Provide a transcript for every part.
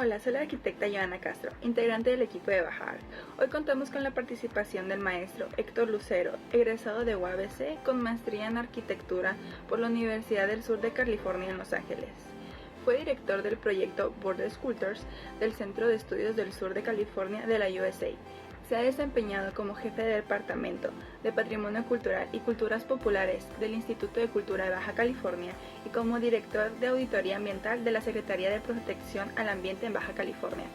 Hola, soy la arquitecta Joana Castro, integrante del equipo de Bajar. Hoy contamos con la participación del maestro Héctor Lucero, egresado de UABC con maestría en arquitectura por la Universidad del Sur de California en Los Ángeles. Fue director del proyecto Border Sculptors del Centro de Estudios del Sur de California de la USA. Se ha desempeñado como jefe de departamento de Patrimonio Cultural y Culturas Populares del Instituto de Cultura de Baja California y como director de Auditoría Ambiental de la Secretaría de Protección al Ambiente en Baja California.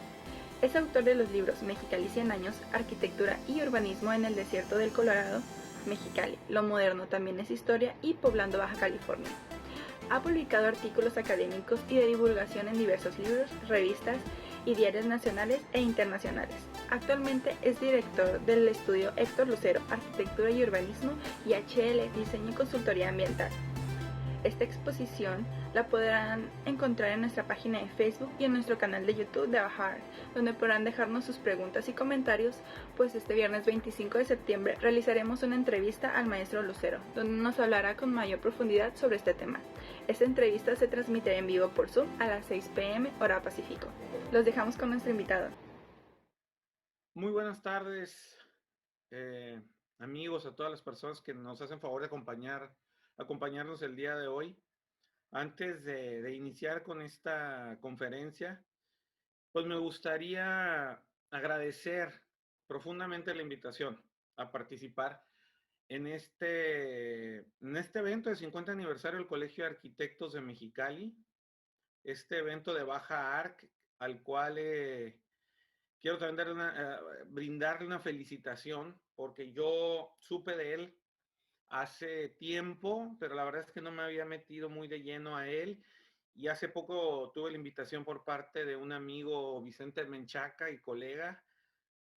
Es autor de los libros Mexicali 100 años, Arquitectura y Urbanismo en el Desierto del Colorado, Mexicali, Lo Moderno también es Historia y Poblando Baja California. Ha publicado artículos académicos y de divulgación en diversos libros, revistas y diarios nacionales e internacionales. Actualmente es director del estudio Héctor Lucero, Arquitectura y Urbanismo y HL, Diseño y Consultoría Ambiental. Esta exposición la podrán encontrar en nuestra página de Facebook y en nuestro canal de YouTube de Bajar, donde podrán dejarnos sus preguntas y comentarios, pues este viernes 25 de septiembre realizaremos una entrevista al maestro Lucero, donde nos hablará con mayor profundidad sobre este tema. Esta entrevista se transmitirá en vivo por Zoom a las 6 p.m. hora Pacífico. Los dejamos con nuestro invitado. Muy buenas tardes, amigos, a todas las personas que nos hacen favor de acompañarnos el día de hoy. Antes de iniciar con esta conferencia, pues me gustaría agradecer profundamente la invitación a participar en este evento de 50 aniversario del Colegio de Arquitectos de Mexicali, este evento de Baja Arc, al cual quiero también brindarle una felicitación, porque yo supe de él hace tiempo, pero la verdad es que no me había metido muy de lleno a él. Y hace poco tuve la invitación por parte de un amigo, Vicente Menchaca y colega,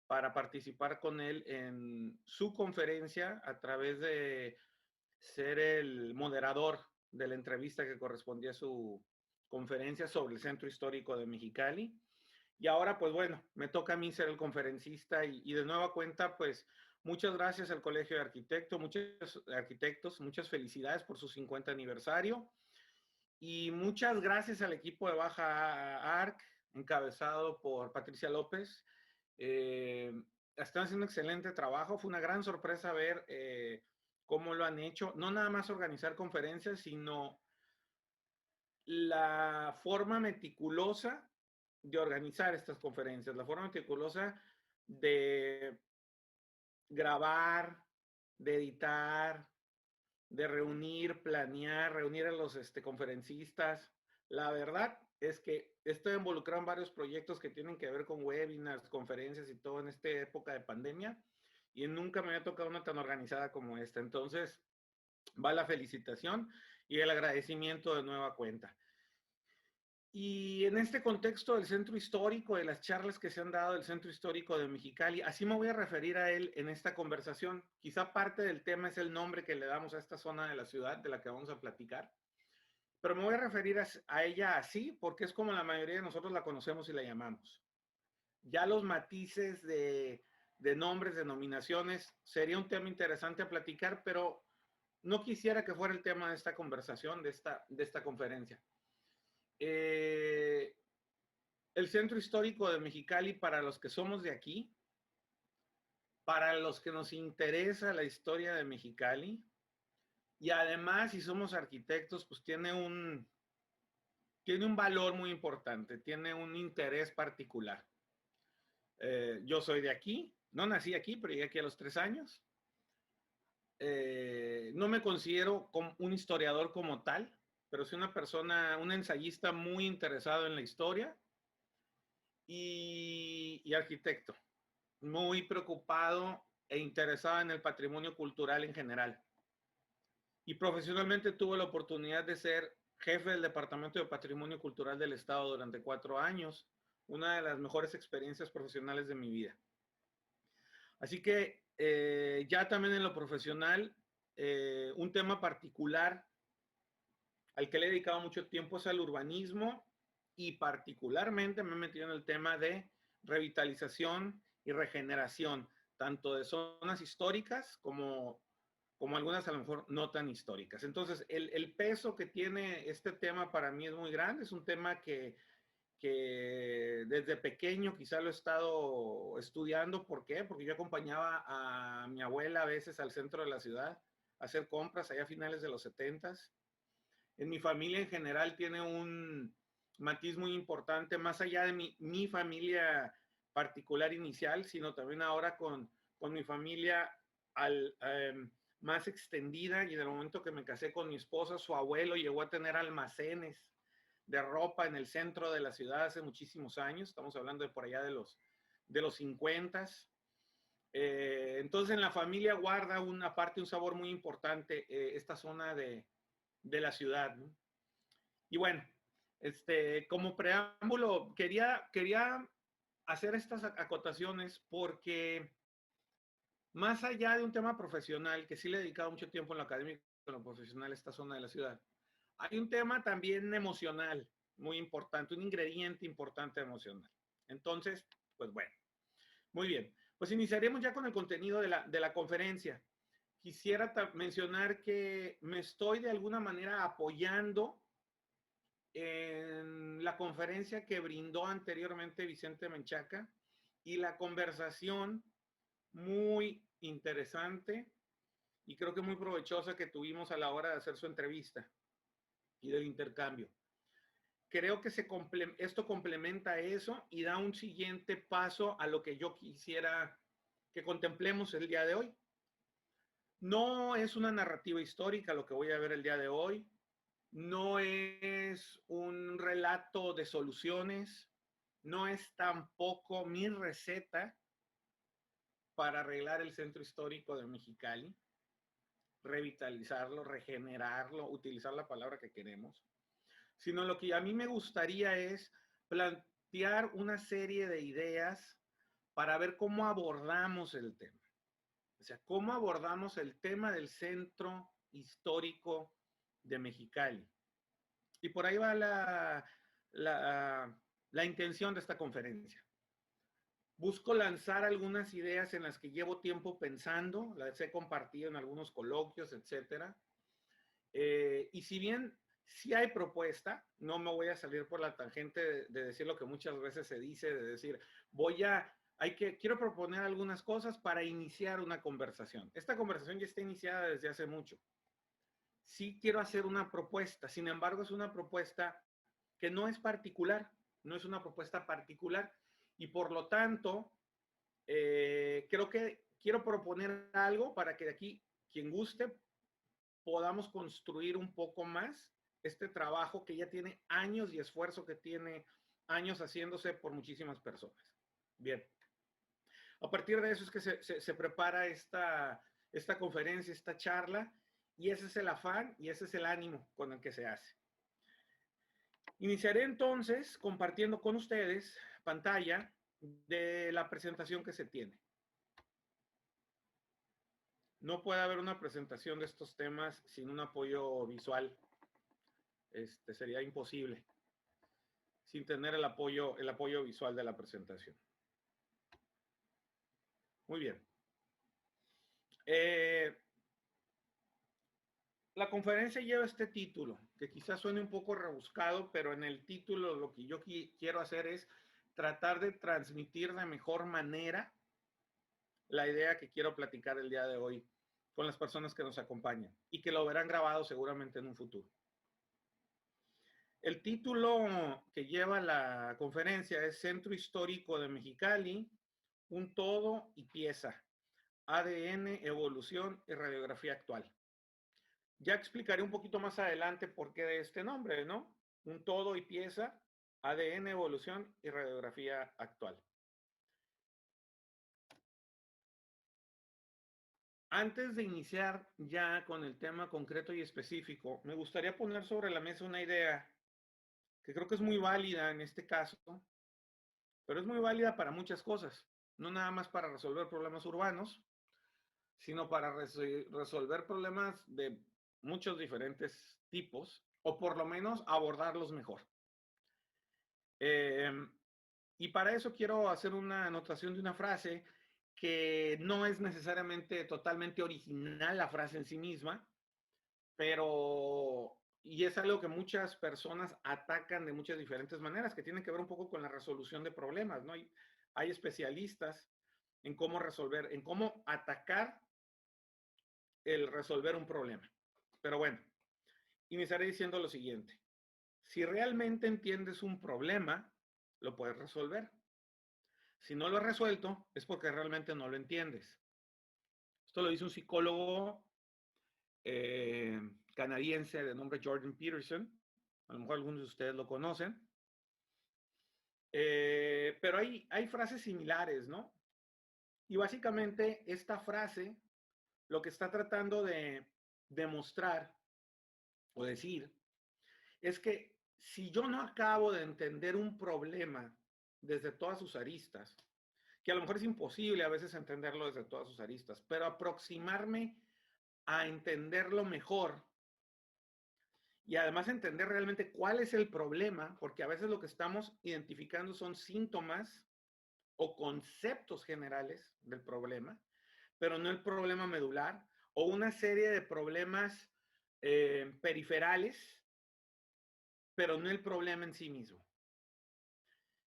para participar con él en su conferencia a través de ser el moderador de la entrevista que correspondía a su conferencia sobre el Centro Histórico de Mexicali. Y ahora, pues bueno, me toca a mí ser el conferencista y de nueva cuenta, pues muchas gracias al Colegio de Arquitectos, muchas felicidades por su 50 aniversario y muchas gracias al equipo de Baja Arc, encabezado por Patricia López. Están haciendo un excelente trabajo, fue una gran sorpresa ver cómo lo han hecho, no nada más organizar conferencias, sino la forma meticulosa de organizar estas conferencias, la forma meticulosa de grabar, de editar, de reunir a los conferencistas. La verdad es que estoy involucrado en varios proyectos que tienen que ver con webinars, conferencias y todo en esta época de pandemia y nunca me había tocado una tan organizada como esta. Entonces, va la felicitación y el agradecimiento de nueva cuenta. Y en este contexto del centro histórico, de las charlas que se han dado del centro histórico de Mexicali, así me voy a referir a él en esta conversación. Quizá parte del tema es el nombre que le damos a esta zona de la ciudad de la que vamos a platicar, pero me voy a referir a ella así porque es como la mayoría de nosotros la conocemos y la llamamos. Ya los matices de nombres, denominaciones, sería un tema interesante a platicar, pero no quisiera que fuera el tema de esta conversación, de esta conferencia. El centro histórico de Mexicali, para los que somos de aquí, para los que nos interesa la historia de Mexicali, y además si somos arquitectos, pues tiene un valor muy importante, tiene un interés particular. Yo soy de aquí, no nací aquí, pero llegué aquí a los 3 años. No me considero como un historiador como tal, pero soy una persona, un ensayista muy interesado en la historia y arquitecto, muy preocupado e interesado en el patrimonio cultural en general. Y profesionalmente tuve la oportunidad de ser jefe del Departamento de Patrimonio Cultural del Estado durante 4 años, una de las mejores experiencias profesionales de mi vida. Así que ya también en lo profesional, un tema particular al que le he dedicado mucho tiempo es al urbanismo y particularmente me he metido en el tema de revitalización y regeneración, tanto de zonas históricas como algunas a lo mejor no tan históricas. Entonces, el peso que tiene este tema para mí es muy grande, es un tema que que desde pequeño quizá lo he estado estudiando. ¿Por qué? Porque yo acompañaba a mi abuela a veces al centro de la ciudad a hacer compras allá a finales de los 70s. En mi familia en general tiene un matiz muy importante, más allá de mi familia particular inicial, sino también ahora con mi familia al, más extendida, y en el momento que me casé con mi esposa, su abuelo llegó a tener almacenes de ropa en el centro de la ciudad hace muchísimos años, estamos hablando de por allá de los 50s. Entonces en la familia guarda una parte, un sabor muy importante esta zona de la ciudad, ¿no? Y bueno, como preámbulo, quería hacer estas acotaciones porque más allá de un tema profesional, que sí le he dedicado mucho tiempo en lo académico, en lo profesional, esta zona de la ciudad, hay un tema también emocional muy importante, un ingrediente importante emocional. Entonces, pues bueno, muy bien. Pues iniciaremos ya con el contenido de la conferencia. Quisiera mencionar que me estoy de alguna manera apoyando en la conferencia que brindó anteriormente Vicente Menchaca y la conversación muy interesante y creo que muy provechosa que tuvimos a la hora de hacer su entrevista y del intercambio. Creo que esto complementa eso y da un siguiente paso a lo que yo quisiera que contemplemos el día de hoy. No es una narrativa histórica lo que voy a ver el día de hoy, no es un relato de soluciones, no es tampoco mi receta para arreglar el centro histórico de Mexicali, revitalizarlo, regenerarlo, utilizar la palabra que queremos, sino lo que a mí me gustaría es plantear una serie de ideas para ver cómo abordamos el tema. O sea, cómo abordamos el tema del centro histórico de Mexicali. Y por ahí va la intención de esta conferencia. Busco lanzar algunas ideas en las que llevo tiempo pensando, las he compartido en algunos coloquios, etcétera. Y si bien sí hay propuesta, no me voy a salir por la tangente de decir lo que muchas veces se dice, de decir, quiero proponer algunas cosas para iniciar una conversación. Esta conversación ya está iniciada desde hace mucho. Sí quiero hacer una propuesta, sin embargo es una propuesta que no es particular, no es una propuesta particular y por lo tanto creo que quiero proponer algo para que de aquí quien guste podamos construir un poco más este trabajo que ya tiene años y esfuerzo que tiene años haciéndose por muchísimas personas. Bien, a partir de eso es que se prepara esta conferencia, esta charla, y ese es el afán y ese es el ánimo con el que se hace. Iniciaré entonces compartiendo con ustedes pantalla de la presentación que se tiene. No puede haber una presentación de estos temas sin un apoyo visual. Sería imposible sin tener el apoyo visual de la presentación. Muy bien. La conferencia lleva este título, que quizás suene un poco rebuscado, pero en el título lo que yo quiero hacer es tratar de transmitir de mejor manera la idea que quiero platicar el día de hoy con las personas que nos acompañan y que lo verán grabado seguramente en un futuro. El título que lleva la conferencia es Centro Histórico de Mexicali, un todo y pieza, ADN, evolución y radiografía actual. Ya explicaré un poquito más adelante por qué de este nombre, ¿no? Un todo y pieza, ADN, evolución y radiografía actual. Antes de iniciar ya con el tema concreto y específico, me gustaría poner sobre la mesa una idea que creo que es muy válida en este caso, pero es muy válida para muchas cosas, no nada más para resolver problemas urbanos, sino para resolver problemas de muchos diferentes tipos, o por lo menos abordarlos mejor. Y para eso quiero hacer una anotación de una frase que no es necesariamente totalmente original la frase en sí misma, pero y es algo que muchas personas atacan de muchas diferentes maneras, que tiene que ver un poco con la resolución de problemas, ¿no? Hay especialistas en cómo resolver, en cómo atacar el resolver un problema. Pero bueno, iniciaré diciendo lo siguiente. Si realmente entiendes un problema, lo puedes resolver. Si no lo has resuelto, es porque realmente no lo entiendes. Esto lo dice un psicólogo canadiense de nombre Jordan Peterson. A lo mejor algunos de ustedes lo conocen. Pero hay frases similares, ¿no? Y básicamente esta frase lo que está tratando de demostrar o decir es que si yo no acabo de entender un problema desde todas sus aristas, que a lo mejor es imposible a veces entenderlo desde todas sus aristas, pero aproximarme a entenderlo mejor y además entender realmente cuál es el problema, porque a veces lo que estamos identificando son síntomas o conceptos generales del problema, pero no el problema medular, o una serie de problemas periferales, pero no el problema en sí mismo.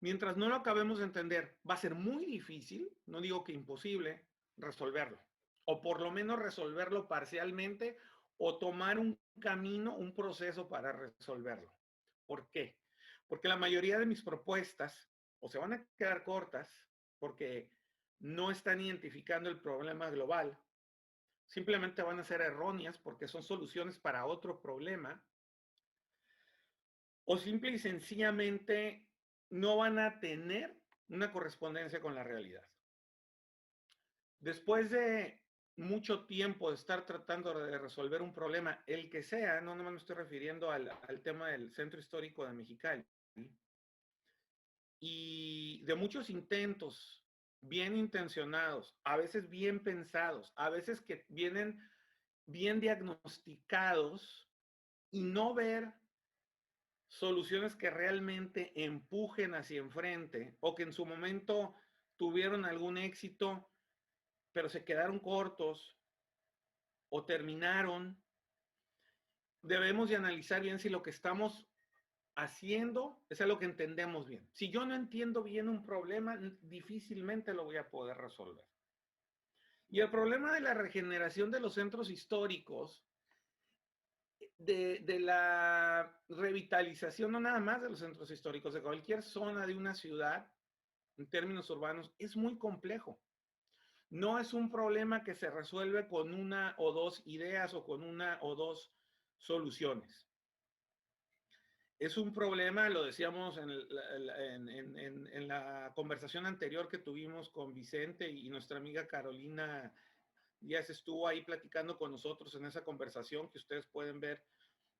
Mientras no lo acabemos de entender, va a ser muy difícil, no digo que imposible, resolverlo. O por lo menos resolverlo parcialmente o tomar un camino, un proceso para resolverlo. ¿Por qué? Porque la mayoría de mis propuestas o se van a quedar cortas porque no están identificando el problema global, simplemente van a ser erróneas porque son soluciones para otro problema, o simple y sencillamente no van a tener una correspondencia con la realidad. Después de mucho tiempo de estar tratando de resolver un problema, el que sea, no me estoy refiriendo al tema del Centro Histórico de Mexicali, y de muchos intentos bien intencionados, a veces bien pensados, a veces que vienen bien diagnosticados, y no ver soluciones que realmente empujen hacia enfrente o que en su momento tuvieron algún éxito, pero se quedaron cortos o terminaron. Debemos de analizar bien si lo que estamos haciendo es algo que entendemos bien. Si yo no entiendo bien un problema, difícilmente lo voy a poder resolver. Y el problema de la regeneración de los centros históricos, de la revitalización, no nada más de los centros históricos, de cualquier zona de una ciudad, en términos urbanos, es muy complejo. No es un problema que se resuelve con una o dos ideas o con una o dos soluciones. Es un problema, lo decíamos en la conversación anterior que tuvimos con Vicente, y nuestra amiga Carolina Díaz estuvo ahí platicando con nosotros en esa conversación que ustedes pueden ver,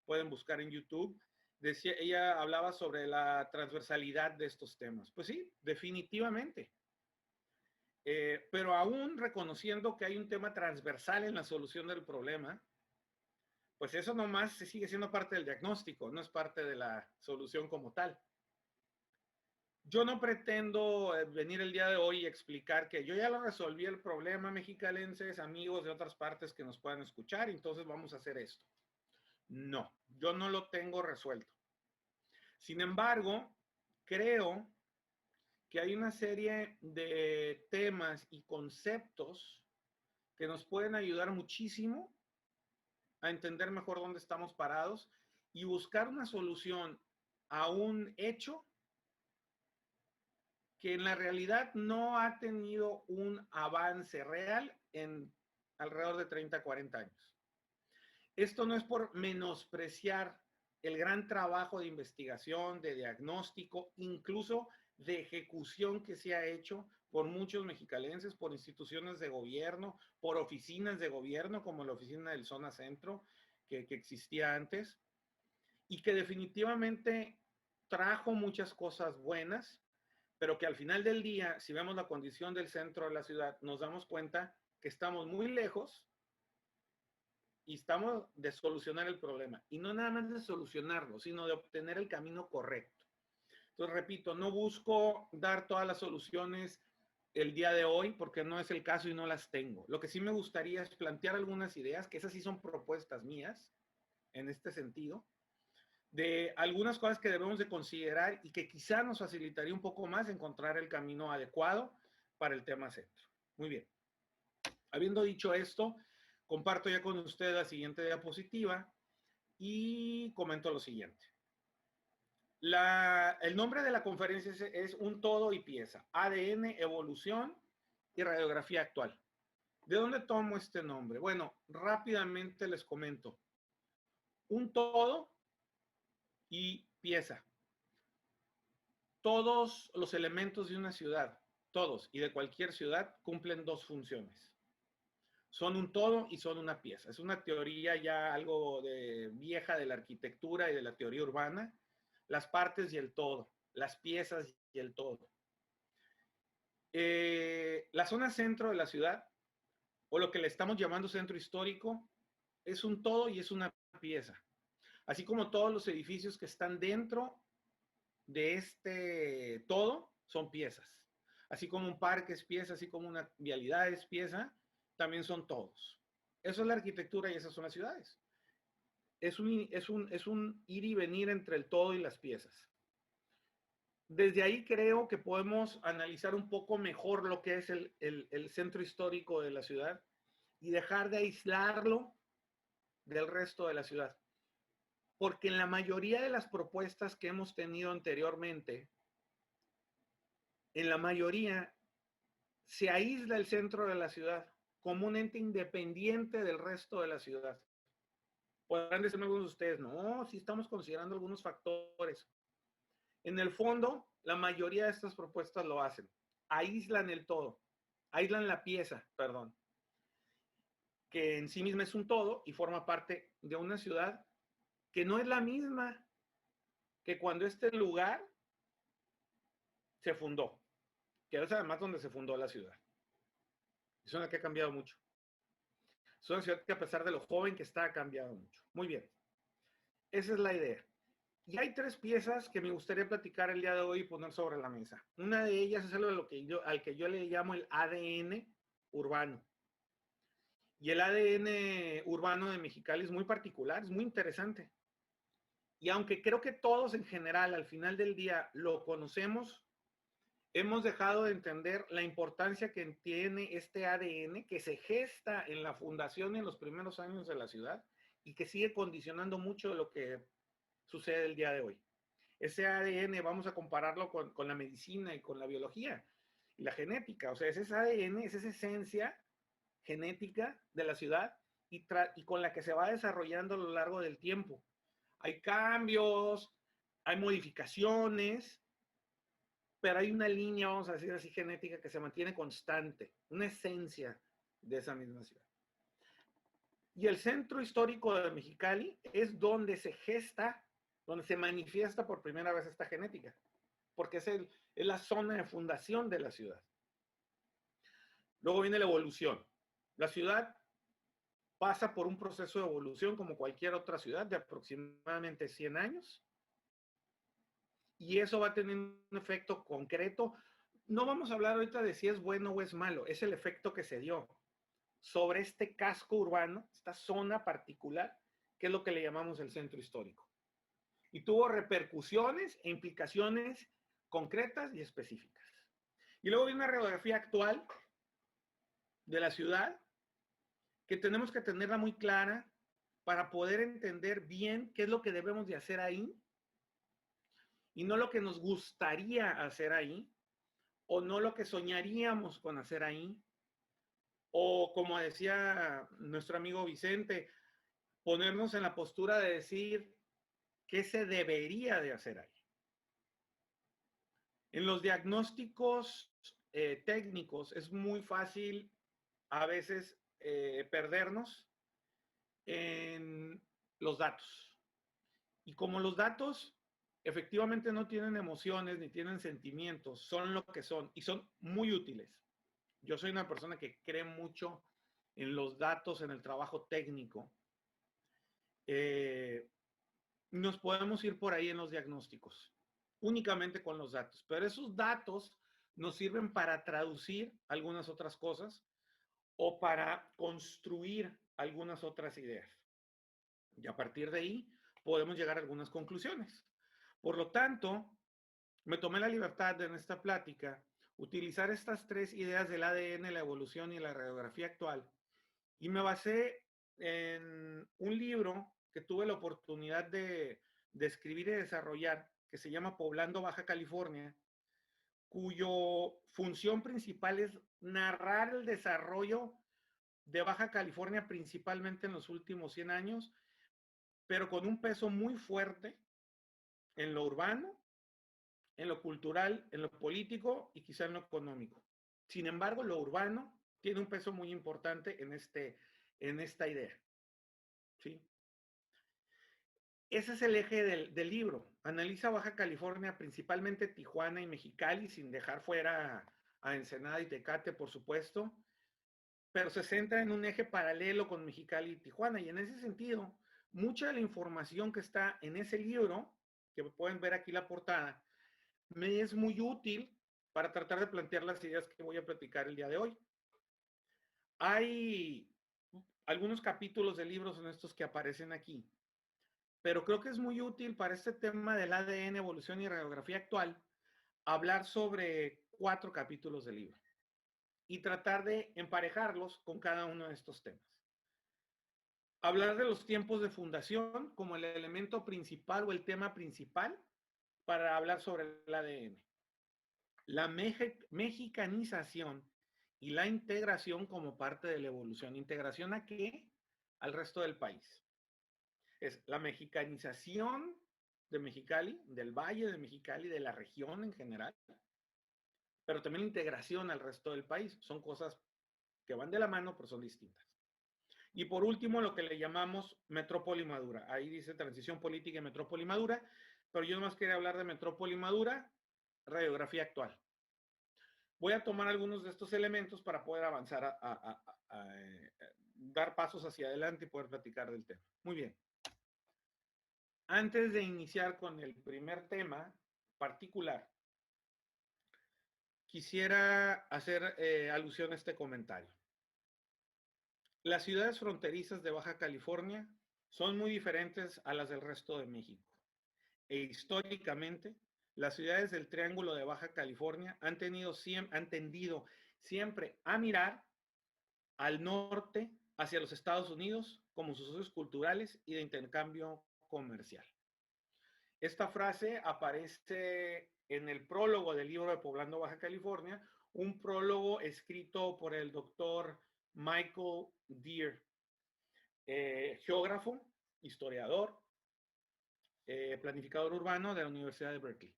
pueden buscar en YouTube. Ella hablaba sobre la transversalidad de estos temas. Pues sí, definitivamente. Pero aún reconociendo que hay un tema transversal en la solución del problema, pues eso nomás se sigue siendo parte del diagnóstico, no es parte de la solución como tal. Yo no pretendo venir el día de hoy y explicar que yo ya lo resolví el problema, mexicalenses, amigos de otras partes que nos puedan escuchar, entonces vamos a hacer esto. No, yo no lo tengo resuelto. Sin embargo, creo que hay una serie de temas y conceptos que nos pueden ayudar muchísimo a entender mejor dónde estamos parados y buscar una solución a un hecho que en la realidad no ha tenido un avance real en alrededor de 30, 40 años. Esto no es por menospreciar el gran trabajo de investigación, de diagnóstico, incluso de ejecución que se ha hecho por muchos mexicalenses, por instituciones de gobierno, por oficinas de gobierno, como la oficina del Zona Centro, que existía antes, y que definitivamente trajo muchas cosas buenas, pero que al final del día, si vemos la condición del centro de la ciudad, nos damos cuenta que estamos muy lejos y estamos de solucionar el problema. Y no nada más de solucionarlo, sino de obtener el camino correcto. Entonces, repito, no busco dar todas las soluciones el día de hoy porque no es el caso y no las tengo. Lo que sí me gustaría es plantear algunas ideas, que esas sí son propuestas mías en este sentido, de algunas cosas que debemos de considerar y que quizá nos facilitaría un poco más encontrar el camino adecuado para el tema centro. Muy bien. Habiendo dicho esto, comparto ya con ustedes la siguiente diapositiva y comento lo siguiente. El nombre de la conferencia es Un todo y pieza, ADN, evolución y radiografía actual. ¿De dónde tomo este nombre? Bueno, rápidamente les comento. Un todo y pieza. Todos los elementos de una ciudad, todos y de cualquier ciudad, cumplen dos funciones. Son un todo y son una pieza. Es una teoría ya algo vieja de la arquitectura y de la teoría urbana. Las partes y el todo, las piezas y el todo. La zona centro de la ciudad, o lo que le estamos llamando centro histórico, es un todo y es una pieza. Así como todos los edificios que están dentro de este todo son piezas. Así como un parque es pieza, así como una vialidad es pieza, también son todos. Eso es la arquitectura y esas son las ciudades. Es un ir y venir entre el todo y las piezas. Desde ahí creo que podemos analizar un poco mejor lo que es el centro histórico de la ciudad y dejar de aislarlo del resto de la ciudad. Porque en la mayoría de las propuestas que hemos tenido anteriormente, en la mayoría se aísla el centro de la ciudad como un ente independiente del resto de la ciudad. Podrán decirme algunos de ustedes, no, sí estamos considerando algunos factores. En el fondo, la mayoría de estas propuestas lo hacen. Aíslan el todo, aíslan la pieza, perdón, que en sí misma es un todo y forma parte de una ciudad que no es la misma que cuando este lugar se fundó, que es además donde se fundó la ciudad. Es una que ha cambiado mucho. Es una ciudad que a pesar de lo joven que está, ha cambiado mucho. Muy bien. Esa es la idea. Y hay tres piezas que me gustaría platicar el día de hoy y poner sobre la mesa. Una de ellas es algo al que yo le llamo el ADN urbano. Y el ADN urbano de Mexicali es muy particular, es muy interesante. Y aunque creo que todos en general al final del día lo conocemos, hemos dejado de entender la importancia que tiene este ADN que se gesta en la fundación en los primeros años de la ciudad y que sigue condicionando mucho de lo que sucede el día de hoy. Ese ADN vamos a compararlo con la medicina y con la biología y la genética. O sea, ese ADN, es esa esencia genética de la ciudad y con la que se va desarrollando a lo largo del tiempo. Hay cambios, hay modificaciones, pero hay una línea, vamos a decir así, genética que se mantiene constante, una esencia de esa misma ciudad. Y el centro histórico de Mexicali es donde se gesta, donde se manifiesta por primera vez esta genética, porque es la zona de fundación de la ciudad. Luego viene la evolución. La ciudad pasa por un proceso de evolución como cualquier otra ciudad de aproximadamente 100 años. Y eso va a tener un efecto concreto. No vamos a hablar ahorita de si es bueno o es malo, es el efecto que se dio sobre este casco urbano, esta zona particular, que es lo que le llamamos el centro histórico. Y tuvo repercusiones e implicaciones concretas y específicas. Y luego viene una radiografía actual de la ciudad, que tenemos que tenerla muy clara para poder entender bien qué es lo que debemos de hacer ahí y no lo que nos gustaría hacer ahí o no lo que soñaríamos con hacer ahí o como decía nuestro amigo Vicente, ponernos en la postura de decir qué se debería de hacer ahí. En los diagnósticos técnicos es muy fácil a veces perdernos en los datos. Y como los datos efectivamente no tienen emociones ni tienen sentimientos, son lo que son y son muy útiles. Yo soy una persona que cree mucho en los datos, en el trabajo técnico. Nos podemos ir por ahí en los diagnósticos, únicamente con los datos, pero esos datos nos sirven para traducir algunas otras cosas o para construir algunas otras ideas. Y a partir de ahí podemos llegar a algunas conclusiones. Por lo tanto, me tomé la libertad de en esta plática utilizar estas tres ideas del ADN, la evolución y la radiografía actual, y me basé en un libro que tuve la oportunidad de escribir y desarrollar, que se llama Poblando Baja California, cuyo función principal es narrar el desarrollo de Baja California principalmente en los últimos 100 años, pero con un peso muy fuerte en lo urbano, en lo cultural, en lo político y quizá en lo económico. Sin embargo, lo urbano tiene un peso muy importante en esta idea. ¿Sí? Ese es el eje del libro. Analiza Baja California, principalmente Tijuana y Mexicali, sin dejar fuera a Ensenada y Tecate, por supuesto, pero se centra en un eje paralelo con Mexicali y Tijuana. Y en ese sentido, mucha de la información que está en ese libro, que pueden ver aquí la portada, me es muy útil para tratar de plantear las ideas que voy a platicar el día de hoy. Hay algunos capítulos de libros en estos que aparecen aquí, pero creo que es muy útil para este tema del ADN, evolución y radiografía actual, hablar sobre 4 capítulos del libro y tratar de emparejarlos con cada uno de estos temas. Hablar de los tiempos de fundación como el elemento principal o el tema principal para hablar sobre el ADN. La mexicanización y la integración como parte de la evolución. ¿Integración a qué? Al resto del país. Es la mexicanización de Mexicali, del Valle de Mexicali, de la región en general, pero también la integración al resto del país. Son cosas que van de la mano, pero son distintas. Y por último, lo que le llamamos metrópoli madura. Ahí dice transición política y metrópoli madura, pero yo nomás quería hablar de metrópoli madura, radiografía actual. Voy a tomar algunos de estos elementos para poder avanzar a dar pasos hacia adelante y poder platicar del tema. Muy bien. Antes de iniciar con el primer tema particular, quisiera hacer alusión a este comentario. Las ciudades fronterizas de Baja California son muy diferentes a las del resto de México. E históricamente, las ciudades del Triángulo de Baja California han tendido siempre a mirar al norte hacia los Estados Unidos como sus socios culturales y de intercambio comercial. Esta frase aparece en el prólogo del libro de Poblando Baja California, un prólogo escrito por el doctor Michael Deere, geógrafo, historiador, planificador urbano de la Universidad de Berkeley.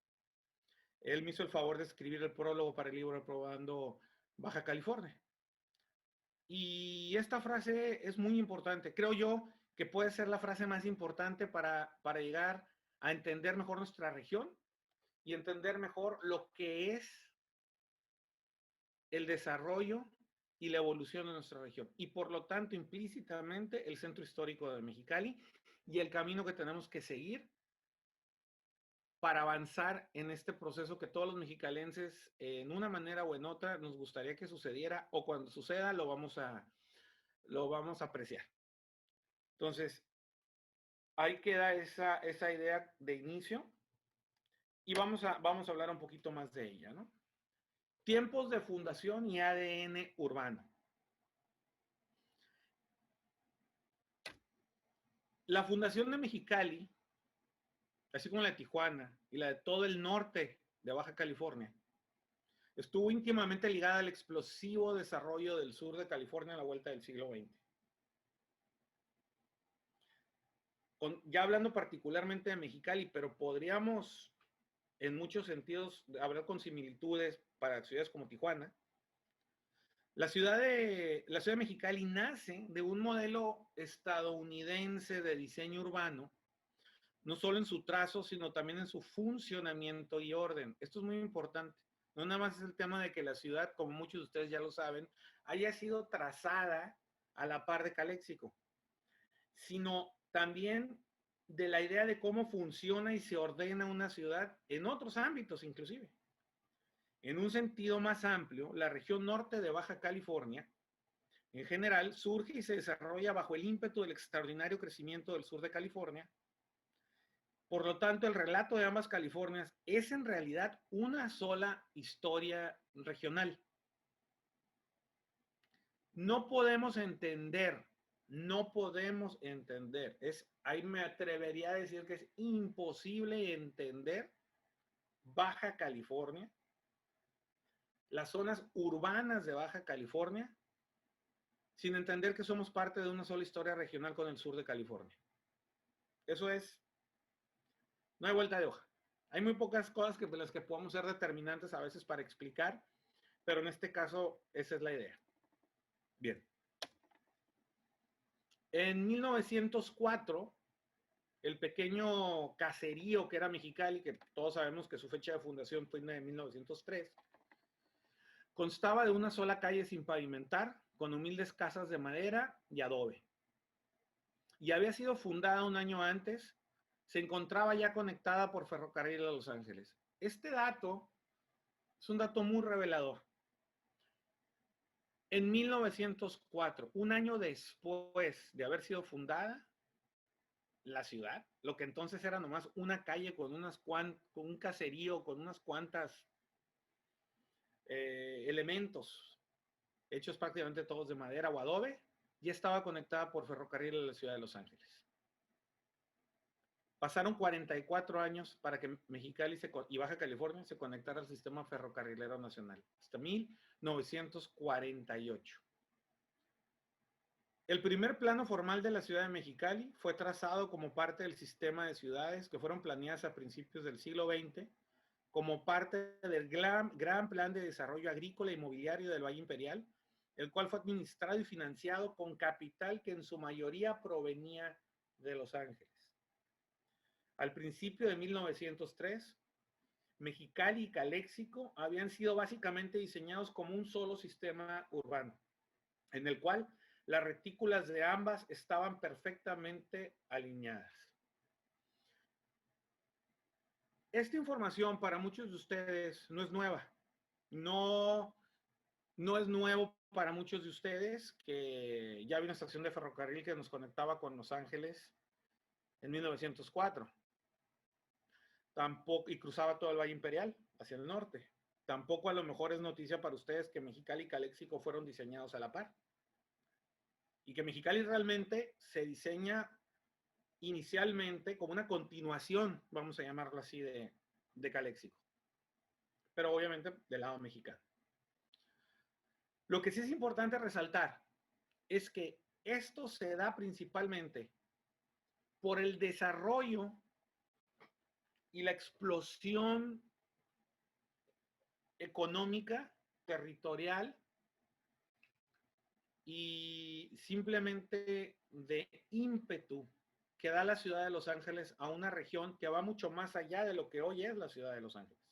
Él me hizo el favor de escribir el prólogo para el libro de Poblando Baja California. Y esta frase es muy importante. Creo yo que puede ser la frase más importante para llegar a entender mejor nuestra región y entender mejor lo que es el desarrollo y la evolución de nuestra región. Y por lo tanto, implícitamente, el centro histórico de Mexicali y el camino que tenemos que seguir para avanzar en este proceso que todos los mexicalenses, en una manera o en otra, nos gustaría que sucediera, o cuando suceda lo vamos a apreciar. Entonces, ahí queda esa idea de inicio y vamos a hablar un poquito más de ella, ¿no? Tiempos de fundación y ADN urbano. La fundación de Mexicali, así como la de Tijuana y la de todo el norte de Baja California, estuvo íntimamente ligada al explosivo desarrollo del sur de California a la vuelta del siglo XX. Ya hablando particularmente de Mexicali, pero podríamos en muchos sentidos hablar con similitudes para ciudades como Tijuana. La ciudad de Mexicali nace de un modelo estadounidense de diseño urbano, no solo en su trazo, sino también en su funcionamiento y orden. Esto es muy importante. No nada más es el tema de que la ciudad, como muchos de ustedes ya lo saben, haya sido trazada a la par de Caléxico, sino también de la idea de cómo funciona y se ordena una ciudad en otros ámbitos inclusive. En un sentido más amplio, la región norte de Baja California, en general, surge y se desarrolla bajo el ímpetu del extraordinario crecimiento del sur de California, Por lo tanto, el relato de ambas Californias es en realidad una sola historia regional. No podemos entender, ahí me atrevería a decir que es imposible entender Baja California, las zonas urbanas de Baja California, sin entender que somos parte de una sola historia regional con el sur de California. Eso es, no hay vuelta de hoja. Hay muy pocas cosas que las que podamos ser determinantes a veces para explicar, pero en este caso esa es la idea. Bien. En 1904, el pequeño caserío que era Mexicali, que todos sabemos que su fecha de fundación fue en 1903, constaba de una sola calle sin pavimentar, con humildes casas de madera y adobe. Y había sido fundada un año antes, se encontraba ya conectada por ferrocarril a Los Ángeles. Este dato es un dato muy revelador. En 1904, un año después de haber sido fundada la ciudad, lo que entonces era nomás una calle con un caserío, con unas cuantas elementos hechos prácticamente todos de madera o adobe, ya estaba conectada por ferrocarril a la ciudad de Los Ángeles. Pasaron 44 años para que Mexicali y Baja California se conectara al sistema ferrocarrilero nacional, hasta 1948. El primer plano formal de la ciudad de Mexicali fue trazado como parte del sistema de ciudades que fueron planeadas a principios del siglo XX como parte del gran plan de desarrollo agrícola e inmobiliario del Valle Imperial, el cual fue administrado y financiado con capital que en su mayoría provenía de Los Ángeles. Al principio de 1903, Mexicali y Caléxico habían sido básicamente diseñados como un solo sistema urbano, en el cual las retículas de ambas estaban perfectamente alineadas. Esta información para muchos de ustedes no es nueva. No es nuevo para muchos de ustedes que ya había una estación de ferrocarril que nos conectaba con Los Ángeles en 1904. Tampoco, y cruzaba todo el Valle Imperial hacia el norte. Tampoco a lo mejor es noticia para ustedes que Mexicali y Caléxico fueron diseñados a la par. Y que Mexicali realmente se diseña inicialmente como una continuación, vamos a llamarlo así, de Caléxico. Pero obviamente del lado mexicano. Lo que sí es importante resaltar es que esto se da principalmente por el desarrollo y la explosión económica, territorial y simplemente de ímpetu que da la ciudad de Los Ángeles a una región que va mucho más allá de lo que hoy es la ciudad de Los Ángeles.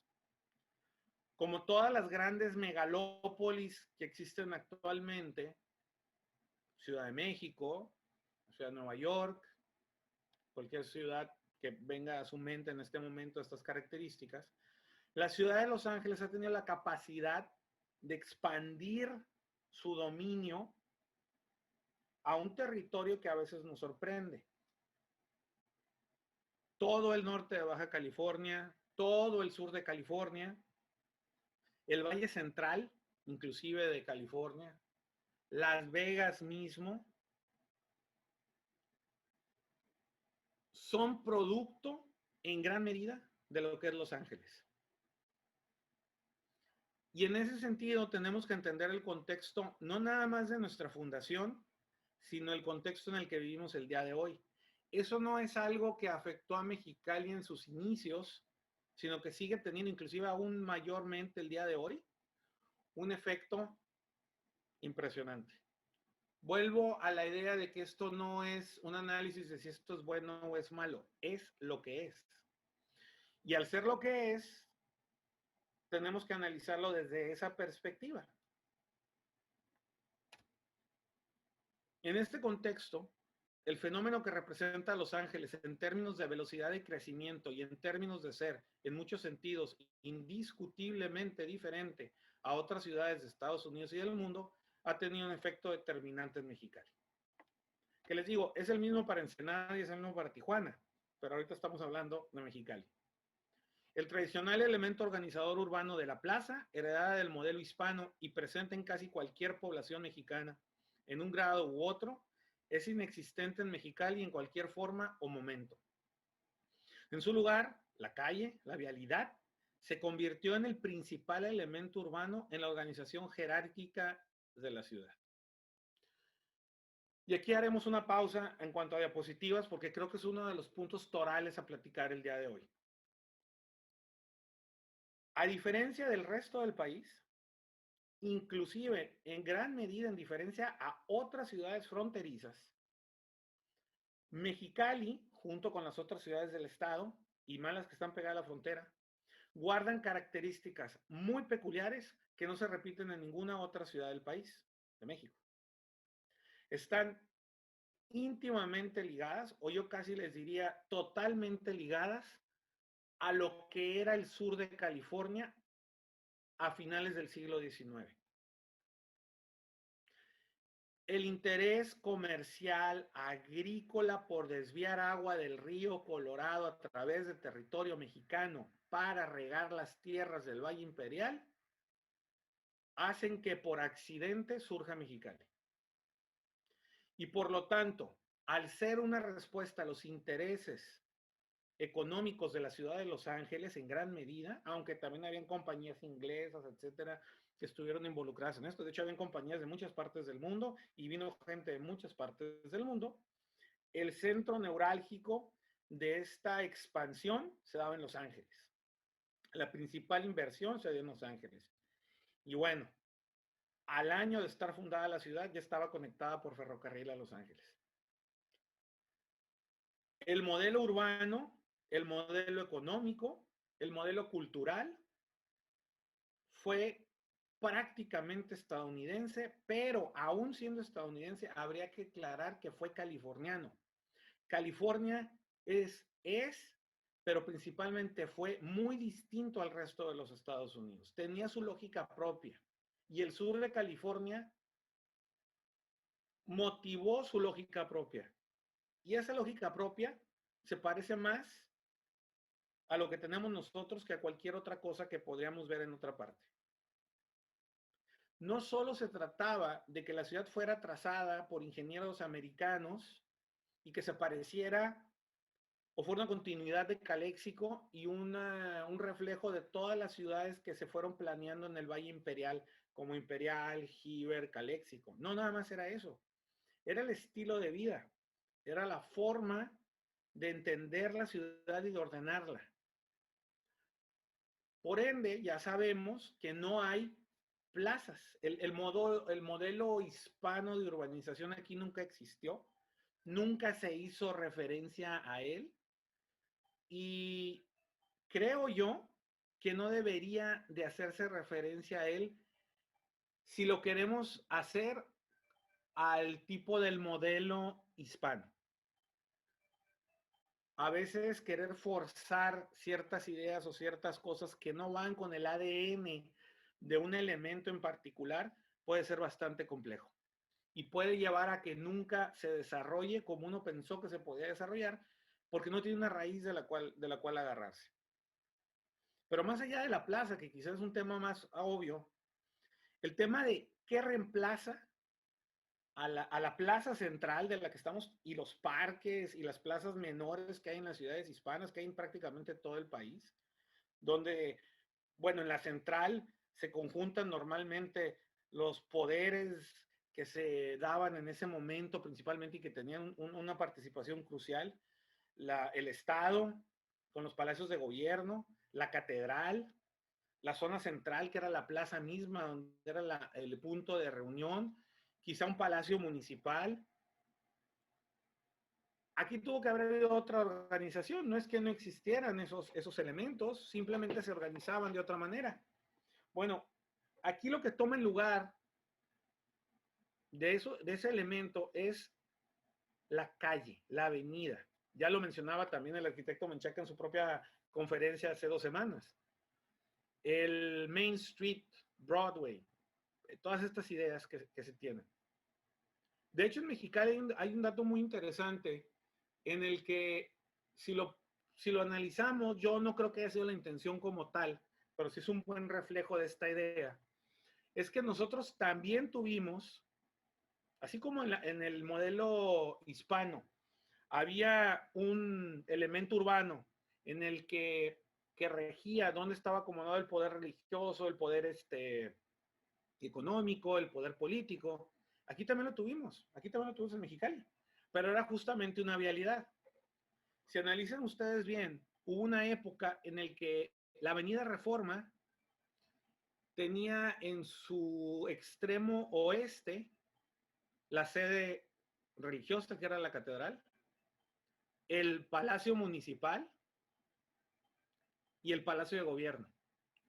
Como todas las grandes megalópolis que existen actualmente, Ciudad de México, Ciudad de Nueva York, cualquier ciudad que venga a su mente en este momento estas características, la ciudad de Los Ángeles ha tenido la capacidad de expandir su dominio a un territorio que a veces nos sorprende. Todo el norte de Baja California, todo el sur de California, el Valle Central, inclusive de California, Las Vegas mismo, son producto en gran medida de lo que es Los Ángeles. Y en ese sentido tenemos que entender el contexto, no nada más de nuestra fundación, sino el contexto en el que vivimos el día de hoy. Eso no es algo que afectó a Mexicali en sus inicios, sino que sigue teniendo inclusive aún mayormente el día de hoy un efecto impresionante. Vuelvo a la idea de que esto no es un análisis de si esto es bueno o es malo, es lo que es. Y al ser lo que es, tenemos que analizarlo desde esa perspectiva. En este contexto, el fenómeno que representa a Los Ángeles en términos de velocidad de crecimiento y en términos de ser, en muchos sentidos, indiscutiblemente diferente a otras ciudades de Estados Unidos y del mundo, ha tenido un efecto determinante en Mexicali. Que les digo, es el mismo para Ensenada y es el mismo para Tijuana. pero ahorita estamos hablando de Mexicali. El tradicional elemento organizador urbano de la plaza, heredada del modelo hispano y presente en casi cualquier población mexicana, en un grado u otro, es inexistente en Mexicali en cualquier forma o momento. En su lugar, la calle, la vialidad, se convirtió en el principal elemento urbano en la organización jerárquica de la ciudad. Y aquí haremos una pausa en cuanto a diapositivas porque creo que es uno de los puntos torales a platicar el día de hoy. A diferencia del resto del país, inclusive en gran medida en diferencia a otras ciudades fronterizas, Mexicali, junto con las otras ciudades del estado y más las que están pegadas a la frontera, guardan características muy peculiares que no se repiten en ninguna otra ciudad del país, de México. Están íntimamente ligadas, o yo casi les diría totalmente ligadas, a lo que era el sur de California a finales del siglo XIX. El interés comercial agrícola por desviar agua del río Colorado a través de territorio mexicano para regar las tierras del Valle Imperial hacen que por accidente surja Mexicali. Y por lo tanto, al ser una respuesta a los intereses económicos de la ciudad de Los Ángeles en gran medida, aunque también habían compañías inglesas, etcétera, que estuvieron involucradas en esto. De hecho, habían compañías de muchas partes del mundo y vino gente de muchas partes del mundo. El centro neurálgico de esta expansión se daba en Los Ángeles. La principal inversión se dio en Los Ángeles. Y bueno, al año de estar fundada la ciudad, ya estaba conectada por ferrocarril a Los Ángeles. El modelo urbano, el modelo económico, el modelo cultural fue prácticamente estadounidense, pero aún siendo estadounidense, habría que aclarar que fue californiano. California es, pero principalmente fue muy distinto al resto de los Estados Unidos. Tenía su lógica propia. Y el sur de California motivó su lógica propia. Y esa lógica propia se parece más a lo que tenemos nosotros que a cualquier otra cosa que podríamos ver en otra parte. No solo se trataba de que la ciudad fuera trazada por ingenieros americanos y que se pareciera o fuera una continuidad de Caléxico y un reflejo de todas las ciudades que se fueron planeando en el Valle Imperial, como Imperial, Heber, Caléxico. No, nada más era eso. Era el estilo de vida, era la forma de entender la ciudad y de ordenarla. Por ende, ya sabemos que no hay plazas. El modelo hispano de urbanización aquí nunca existió, nunca se hizo referencia a él y creo yo que no debería de hacerse referencia a él si lo queremos hacer al tipo del modelo hispano. A veces querer forzar ciertas ideas o ciertas cosas que no van con el ADN de un elemento en particular puede ser bastante complejo y puede llevar a que nunca se desarrolle como uno pensó que se podía desarrollar porque no tiene una raíz de la cual agarrarse. Pero más allá de la plaza, que quizás es un tema más obvio, el tema de qué reemplaza a la plaza central de la que estamos y los parques y las plazas menores que hay en las ciudades hispanas, que hay en prácticamente todo el país, donde, bueno, en la central se conjuntan normalmente los poderes que se daban en ese momento principalmente y que tenían una participación crucial, el Estado con los palacios de gobierno, la catedral, la zona central que era la plaza misma, donde era el punto de reunión, quizá un palacio municipal. Aquí tuvo que haber habido otra organización, no es que no existieran esos elementos, simplemente se organizaban de otra manera. Bueno, aquí lo que toma el lugar de ese elemento es la calle, la avenida. Ya lo mencionaba también el arquitecto Menchaca en su propia conferencia hace 2 semanas. El Main Street, Broadway, todas estas ideas que se tienen. De hecho, en Mexicali hay un dato muy interesante en el que si lo, si lo analizamos, yo no creo que haya sido la intención como tal, pero sí es un buen reflejo de esta idea. Es que nosotros también tuvimos, así como en el modelo hispano, había un elemento urbano en el que regía dónde estaba acomodado el poder religioso, el poder económico, el poder político. Aquí también lo tuvimos en Mexicali, pero era justamente una vialidad. Si analizan ustedes bien, hubo una época en la que la Avenida Reforma tenía en su extremo oeste la sede religiosa, que era la catedral, el Palacio Municipal y el Palacio de Gobierno,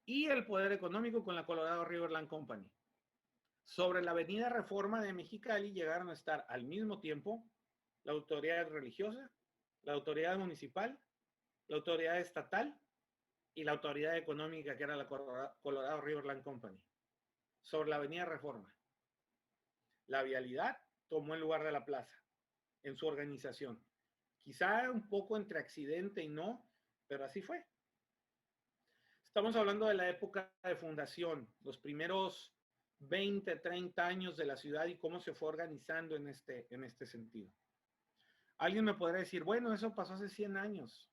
y el poder económico con la Colorado River Land Company. Sobre la avenida Reforma de Mexicali llegaron a estar al mismo tiempo la autoridad religiosa, la autoridad municipal, la autoridad estatal y la autoridad económica, que era la Colorado River Land Company. Sobre la avenida Reforma, la vialidad tomó el lugar de la plaza en su organización. Quizá un poco entre accidente y no, pero así fue. Estamos hablando de la época de fundación, los primeros 20, 30 años de la ciudad y cómo se fue organizando en este sentido. Alguien me podrá decir, bueno, eso pasó hace 100 años.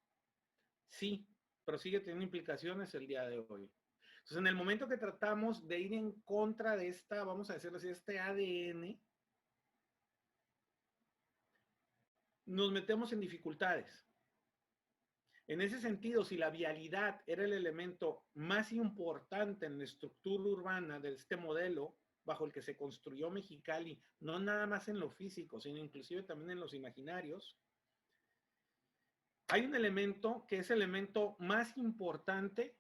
Sí, pero sigue teniendo implicaciones el día de hoy. Entonces, en el momento que tratamos de ir en contra de esta, vamos a decirlo así, este ADN, nos metemos en dificultades. En ese sentido, si la vialidad era el elemento más importante en la estructura urbana de este modelo bajo el que se construyó Mexicali, no nada más en lo físico, sino inclusive también en los imaginarios, hay un elemento que es el elemento más importante,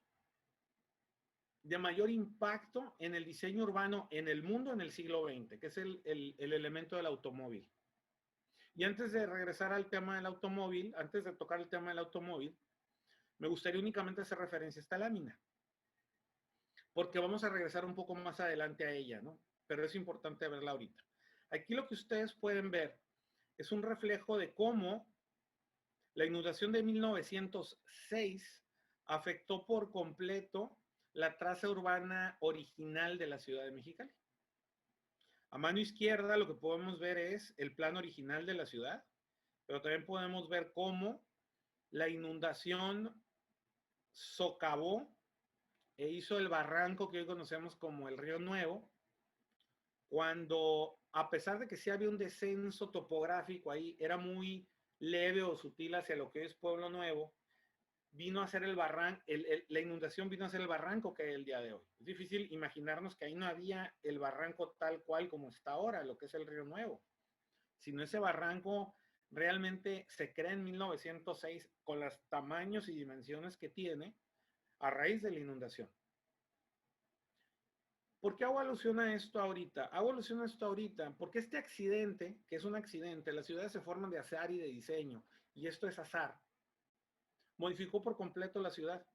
de mayor impacto en el diseño urbano en el mundo en el siglo XX, que es el elemento del automóvil. Y antes de regresar al tema del automóvil, antes de tocar el tema del automóvil, me gustaría únicamente hacer referencia a esta lámina, porque vamos a regresar un poco más adelante a ella, ¿no? Pero es importante verla ahorita. Aquí lo que ustedes pueden ver es un reflejo de cómo la inundación de 1906 afectó por completo la traza urbana original de la ciudad de Mexicali. A mano izquierda lo que podemos ver es el plano original de la ciudad, pero también podemos ver cómo la inundación socavó e hizo el barranco que hoy conocemos como el Río Nuevo, cuando a pesar de que sí había un descenso topográfico ahí, era muy leve o sutil hacia lo que es Pueblo Nuevo, vino a ser el barranco, la inundación vino a ser el barranco que hay el día de hoy. Es difícil imaginarnos que ahí no había el barranco tal cual como está ahora, lo que es el Río Nuevo, sino ese barranco realmente se crea en 1906 con los tamaños y dimensiones que tiene a raíz de la inundación. ¿Por qué hago alusión a esto ahorita? Hago alusión a esto ahorita porque este accidente, que es un accidente, las ciudades se forman de azar y de diseño, y esto es azar, modificó por completo la ciudad.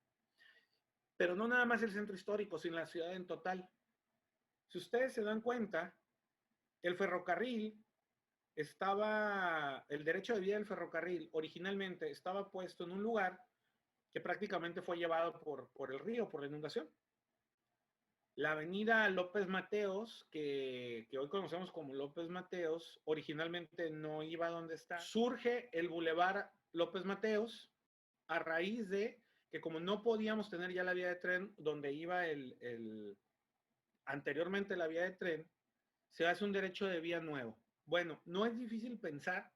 Pero no nada más el centro histórico, sino la ciudad en total. Si ustedes se dan cuenta, el ferrocarril el derecho de vía del ferrocarril originalmente estaba puesto en un lugar que prácticamente fue llevado por el río, por la inundación. La avenida López Mateos, que hoy conocemos como López Mateos, originalmente no iba a donde está. Surge el Boulevard López Mateos a raíz de que como no podíamos tener ya la vía de tren donde iba anteriormente la vía de tren, se hace un derecho de vía nuevo. Bueno, no es difícil pensar,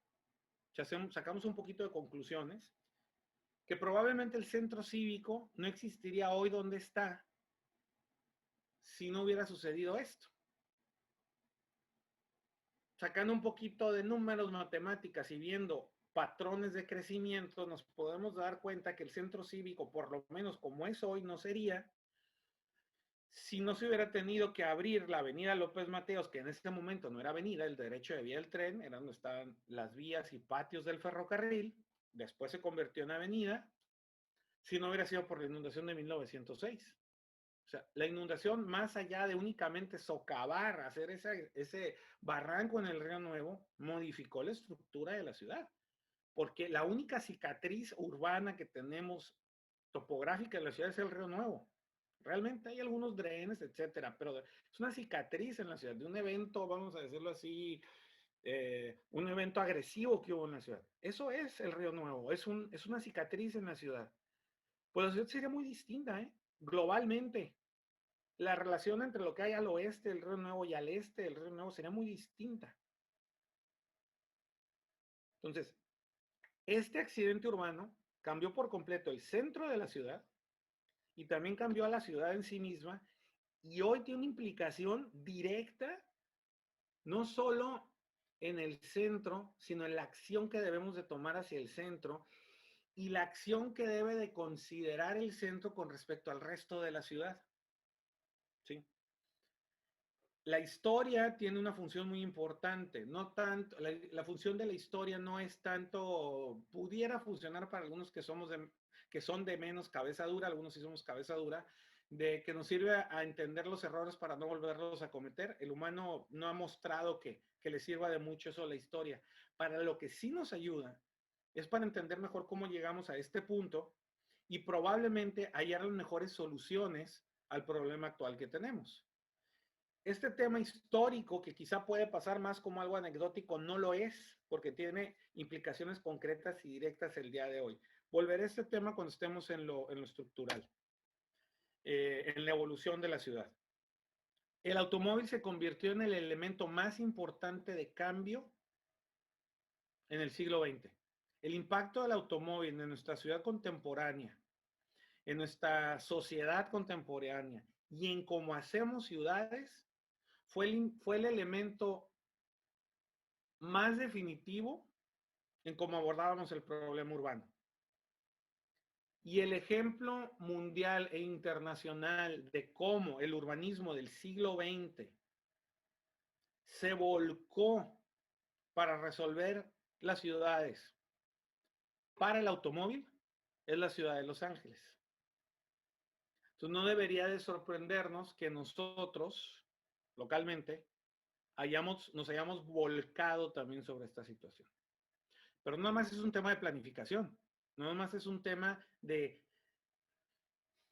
sacamos un poquito de conclusiones, que probablemente el centro cívico no existiría hoy donde está si no hubiera sucedido esto. Sacando un poquito de números, matemáticas y viendo patrones de crecimiento, nos podemos dar cuenta que el centro cívico, por lo menos como es hoy, no sería si no se hubiera tenido que abrir la avenida López Mateos, que en ese momento no era avenida, el derecho de vía del tren, era donde estaban las vías y patios del ferrocarril, después se convirtió en avenida, si no hubiera sido por la inundación de 1906. O sea, la inundación, más allá de únicamente socavar, hacer ese barranco en el Río Nuevo, modificó la estructura de la ciudad. porque la única cicatriz urbana que tenemos topográfica en la ciudad es el Río Nuevo. Realmente hay algunos drenes, etcétera, pero es una cicatriz en la ciudad de un evento, vamos a decirlo así, un evento agresivo que hubo en la ciudad. Eso es el Río Nuevo, es una cicatriz en la ciudad. Pues la ciudad sería muy distinta, ¿eh? Globalmente. La relación entre lo que hay al oeste del Río Nuevo y al este del Río Nuevo sería muy distinta. Entonces, este accidente urbano cambió por completo el centro de la ciudad y también cambió a la ciudad en sí misma, y hoy tiene una implicación directa, no solo en el centro, sino en la acción que debemos de tomar hacia el centro y la acción que debe de considerar el centro con respecto al resto de la ciudad. ¿Sí? La historia tiene una función muy importante, no tanto, la función de la historia no es tanto, pudiera funcionar para algunos que son de menos cabeza dura, algunos sí somos cabeza dura, de que nos sirve a entender los errores para no volverlos a cometer. El humano no ha mostrado que le sirva de mucho eso a la historia. Para lo que sí nos ayuda es para entender mejor cómo llegamos a este punto y probablemente hallar las mejores soluciones al problema actual que tenemos. Este tema histórico, que quizá puede pasar más como algo anecdótico, no lo es, porque tiene implicaciones concretas y directas el día de hoy. Volveré a este tema cuando estemos en lo estructural, en la evolución de la ciudad. El automóvil se convirtió en el elemento más importante de cambio en el siglo XX. El impacto del automóvil en nuestra ciudad contemporánea, en nuestra sociedad contemporánea y en cómo hacemos ciudades fue el elemento más definitivo en cómo abordábamos el problema urbano. Y el ejemplo mundial e internacional de cómo el urbanismo del siglo XX se volcó para resolver las ciudades para el automóvil es la ciudad de Los Ángeles. Entonces no debería de sorprendernos que nosotros, localmente, nos hayamos volcado también sobre esta situación. Pero no nada más es un tema de planificación, no nada más es un tema de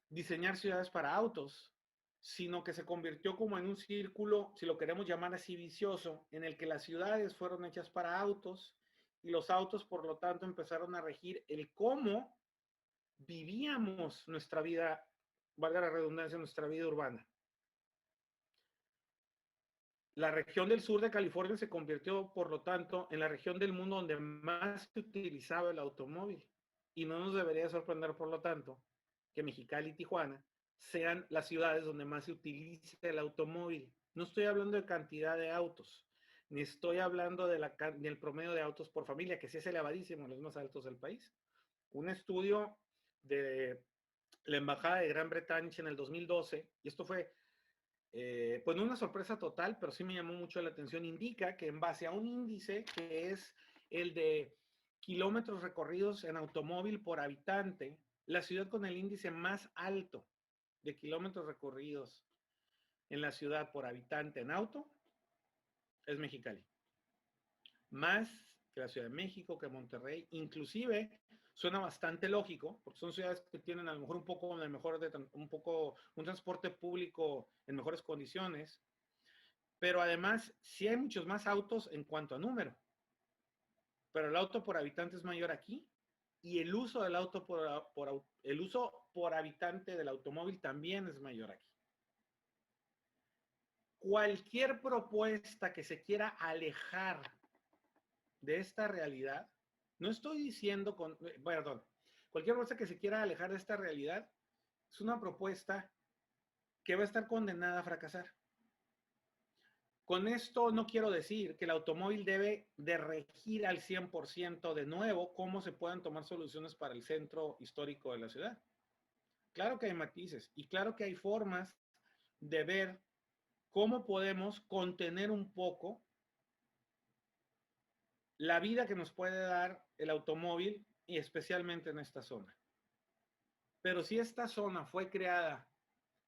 diseñar ciudades para autos, sino que se convirtió como en un círculo, si lo queremos llamar así, vicioso, en el que las ciudades fueron hechas para autos y los autos, por lo tanto, empezaron a regir el cómo vivíamos nuestra vida, valga la redundancia, nuestra vida urbana. La región del sur de California se convirtió, por lo tanto, en la región del mundo donde más se utilizaba el automóvil. Y no nos debería sorprender, por lo tanto, que Mexicali y Tijuana sean las ciudades donde más se utiliza el automóvil. No estoy hablando de cantidad de autos, ni estoy hablando del promedio de autos por familia, que sí es elevadísimo, los más altos del país. Un estudio de la Embajada de Gran Bretaña en el 2012, y esto fue pues no una sorpresa total, pero sí me llamó mucho la atención, indica que en base a un índice que es el de kilómetros recorridos en automóvil por habitante, la ciudad con el índice más alto de kilómetros recorridos en la ciudad por habitante en auto es Mexicali. Más que la Ciudad de México, que Monterrey, inclusive suena bastante lógico, porque son ciudades que tienen a lo mejor un transporte público en mejores condiciones, pero además sí hay muchos más autos en cuanto a número, pero el auto por habitante es mayor aquí y el uso del auto el uso por habitante del automóvil también es mayor aquí. Cualquier propuesta que se quiera alejar de esta realidad, no estoy diciendo cualquier propuesta que se quiera alejar de esta realidad es una propuesta que va a estar condenada a fracasar. Con esto no quiero decir que el automóvil debe de regir al 100% de nuevo cómo se puedan tomar soluciones para el centro histórico de la ciudad. Claro que hay matices y claro que hay formas de ver cómo podemos contener un poco la vida que nos puede dar el automóvil y especialmente en esta zona. Pero si esta zona fue creada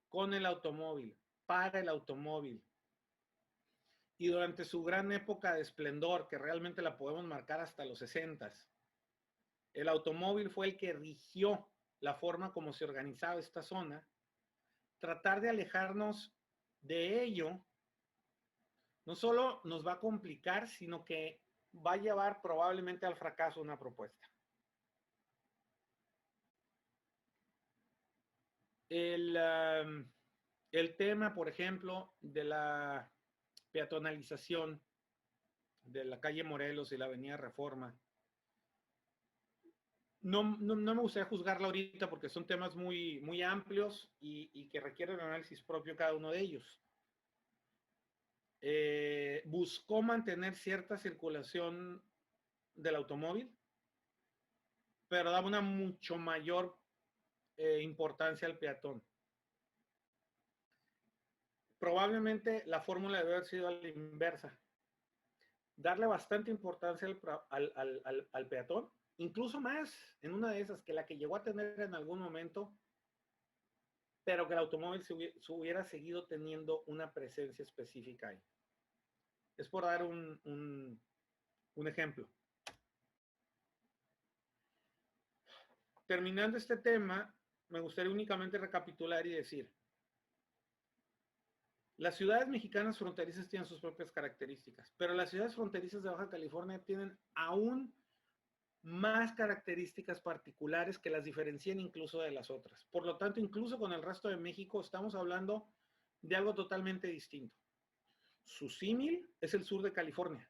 con el automóvil, para el automóvil, y durante su gran época de esplendor, que realmente la podemos marcar hasta los 60s, el automóvil fue el que rigió la forma como se organizaba esta zona, tratar de alejarnos de ello no solo nos va a complicar, sino que va a llevar probablemente al fracaso una propuesta. El tema, por ejemplo, de la peatonalización de la calle Morelos y la avenida Reforma, no me gustaría juzgarla ahorita porque son temas muy amplios y que requieren análisis propio cada uno de ellos. Buscó mantener cierta circulación del automóvil, pero daba una mucho mayor importancia al peatón. Probablemente la fórmula debe haber sido a la inversa. Darle bastante importancia al peatón, incluso más en una de esas que la que llegó a tener en algún momento, pero que el automóvil se hubiera seguido teniendo una presencia específica ahí. Es por dar un ejemplo. Terminando este tema, me gustaría únicamente recapitular y decir, las ciudades mexicanas fronterizas tienen sus propias características, pero las ciudades fronterizas de Baja California tienen aún más características particulares que las diferencian incluso de las otras. Por lo tanto, incluso con el resto de México estamos hablando de algo totalmente distinto. Su símil es el sur de California.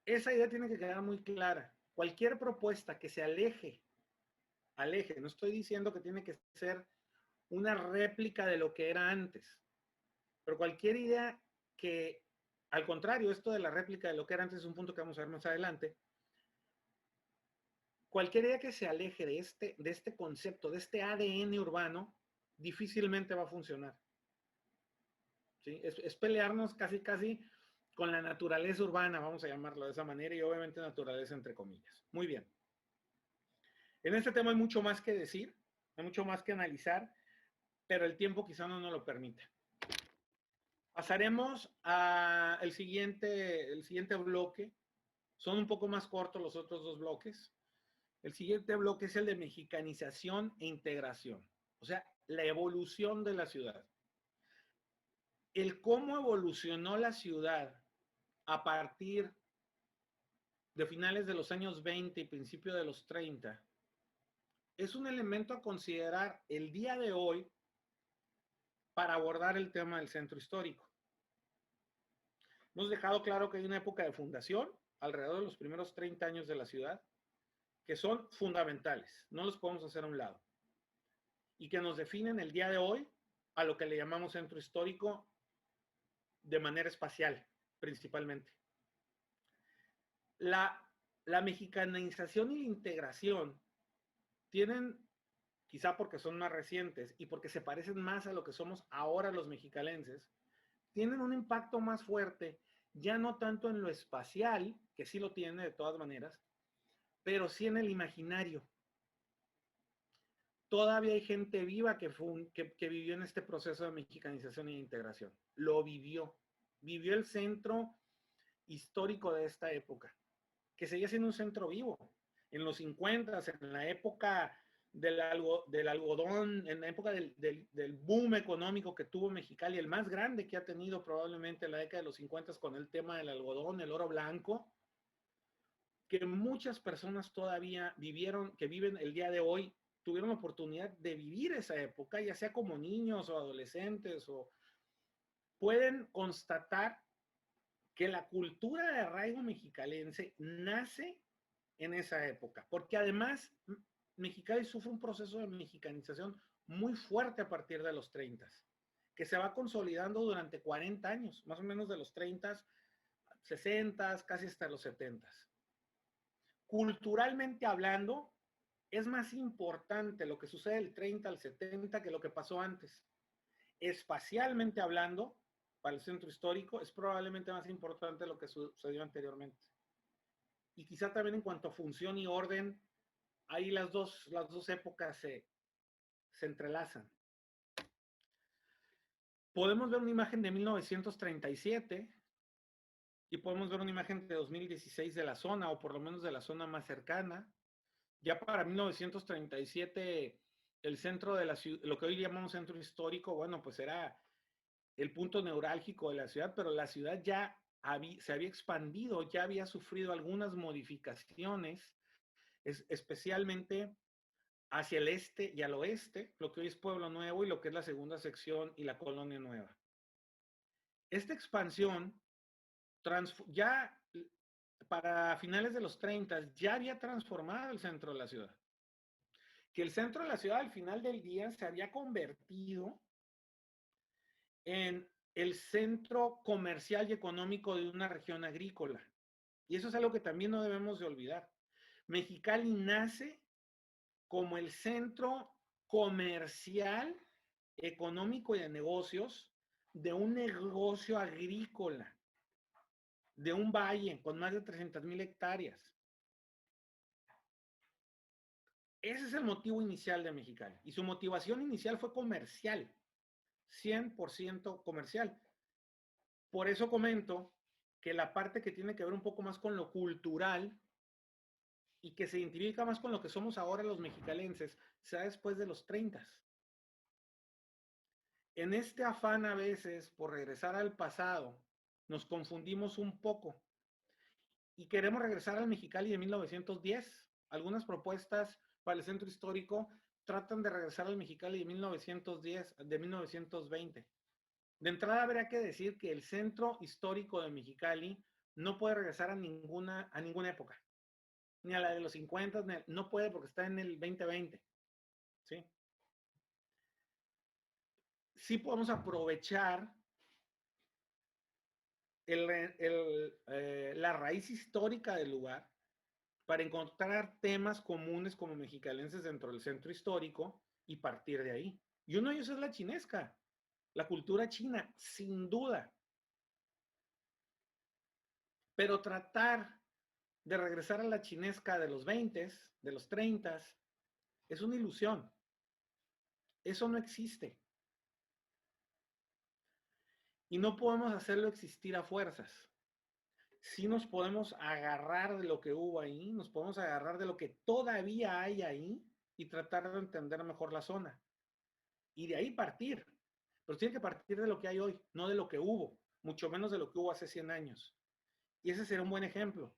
Esa idea tiene que quedar muy clara. Cualquier propuesta que se aleje, no estoy diciendo que tiene que ser una réplica de lo que era antes, pero cualquier idea que, al contrario, esto de la réplica de lo que era antes es un punto que vamos a ver más adelante, cualquier idea que se aleje de este concepto, de este ADN urbano, difícilmente va a funcionar. ¿Sí? Es pelearnos casi con la naturaleza urbana, vamos a llamarlo de esa manera, y obviamente naturaleza entre comillas. Muy bien. En este tema hay mucho más que decir, hay mucho más que analizar, pero el tiempo quizá no nos lo permite. Pasaremos al siguiente bloque. Son un poco más cortos los otros dos bloques. El siguiente bloque es el de mexicanización e integración, o sea, la evolución de la ciudad. El cómo evolucionó la ciudad a partir de finales de los años 20 y principio de los 30 es un elemento a considerar el día de hoy para abordar el tema del centro histórico. Hemos dejado claro que hay una época de fundación alrededor de los primeros 30 años de la ciudad que son fundamentales, no los podemos hacer a un lado, y que nos definen el día de hoy a lo que le llamamos centro histórico de manera espacial, principalmente. La mexicanización y la integración tienen, quizá porque son más recientes y porque se parecen más a lo que somos ahora los mexicalenses, tienen un impacto más fuerte, ya no tanto en lo espacial, que sí lo tiene de todas maneras, pero sí en el imaginario. Todavía hay gente viva que vivió en este proceso de mexicanización e integración. Lo vivió el centro histórico de esta época, que seguía siendo un centro vivo. En los 50, en la época del algodón, en la época del boom económico que tuvo Mexicali, el más grande que ha tenido probablemente en la década de los 50 con el tema del algodón, el oro blanco, que muchas personas todavía que viven el día de hoy, tuvieron la oportunidad de vivir esa época, ya sea como niños o adolescentes, o pueden constatar que la cultura de arraigo mexicalense nace en esa época, porque además Mexicali sufre un proceso de mexicanización muy fuerte a partir de los 30, que se va consolidando durante 40 años, más o menos de los 30, 60, casi hasta los 70. Culturalmente hablando, es más importante lo que sucede del 30 al 70 que lo que pasó antes. Espacialmente hablando, para el centro histórico, es probablemente más importante lo que sucedió anteriormente. Y quizá también en cuanto a función y orden, ahí las dos épocas se entrelazan. Podemos ver una imagen de 1937, y podemos ver una imagen de 2016 de la zona, o por lo menos de la zona más cercana. Ya para 1937, el centro de la ciudad, lo que hoy llamamos centro histórico, bueno, pues era el punto neurálgico de la ciudad, pero la ciudad ya se había expandido, ya había sufrido algunas modificaciones, especialmente hacia el este y al oeste, lo que hoy es Pueblo Nuevo y lo que es la segunda sección y la Colonia Nueva. Esta expansión ya para finales de los 30 ya había transformado el centro de la ciudad. Que el centro de la ciudad al final del día se había convertido en el centro comercial y económico de una región agrícola. Y eso es algo que también no debemos de olvidar. Mexicali nace como el centro comercial, económico y de negocios de un negocio agrícola, de un valle con más de 300,000 hectáreas. Ese es el motivo inicial de Mexicali. Y su motivación inicial fue comercial, 100% comercial. Por eso comento que la parte que tiene que ver un poco más con lo cultural y que se identifica más con lo que somos ahora los mexicalenses, sea después de los 30. En este afán a veces por regresar al pasado, nos confundimos un poco y queremos regresar al Mexicali de 1910. Algunas propuestas para el centro histórico tratan de regresar al Mexicali de 1910, de 1920. De entrada habría que decir que el centro histórico de Mexicali no puede regresar a ninguna época, ni a la de los 50, no puede porque está en el 2020, ¿sí? Sí podemos aprovechar la raíz histórica del lugar para encontrar temas comunes como mexicalenses dentro del centro histórico y partir de ahí. Y uno de ellos es la chinesca, la cultura china, sin duda. Pero tratar de regresar a la chinesca de los 20, de los 30, es una ilusión. Eso no existe. Y no podemos hacerlo existir a fuerzas. Sí nos podemos agarrar de lo que hubo ahí, nos podemos agarrar de lo que todavía hay ahí y tratar de entender mejor la zona. Y de ahí partir. Pero tiene que partir de lo que hay hoy, no de lo que hubo, mucho menos de lo que hubo hace 100 años. Y ese sería un buen ejemplo.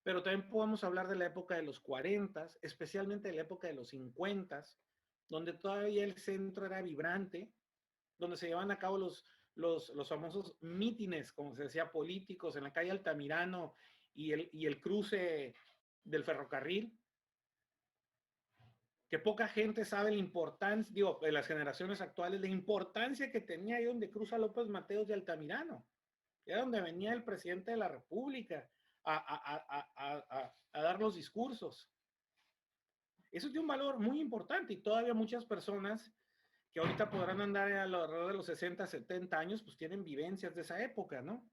Pero también podemos hablar de la época de los 40, especialmente de la época de los 50, donde todavía el centro era vibrante, donde se llevaban a cabo los famosos mítines, como se decía, políticos, en la calle Altamirano y el cruce del ferrocarril, que poca gente sabe la importancia, digo, de las generaciones actuales, la importancia que tenía ahí donde cruza López Mateos de Altamirano, era donde venía el presidente de la República a dar los discursos. Eso tiene un valor muy importante y todavía muchas personas que ahorita podrán andar alrededor de los 60, 70 años, pues tienen vivencias de esa época, ¿no?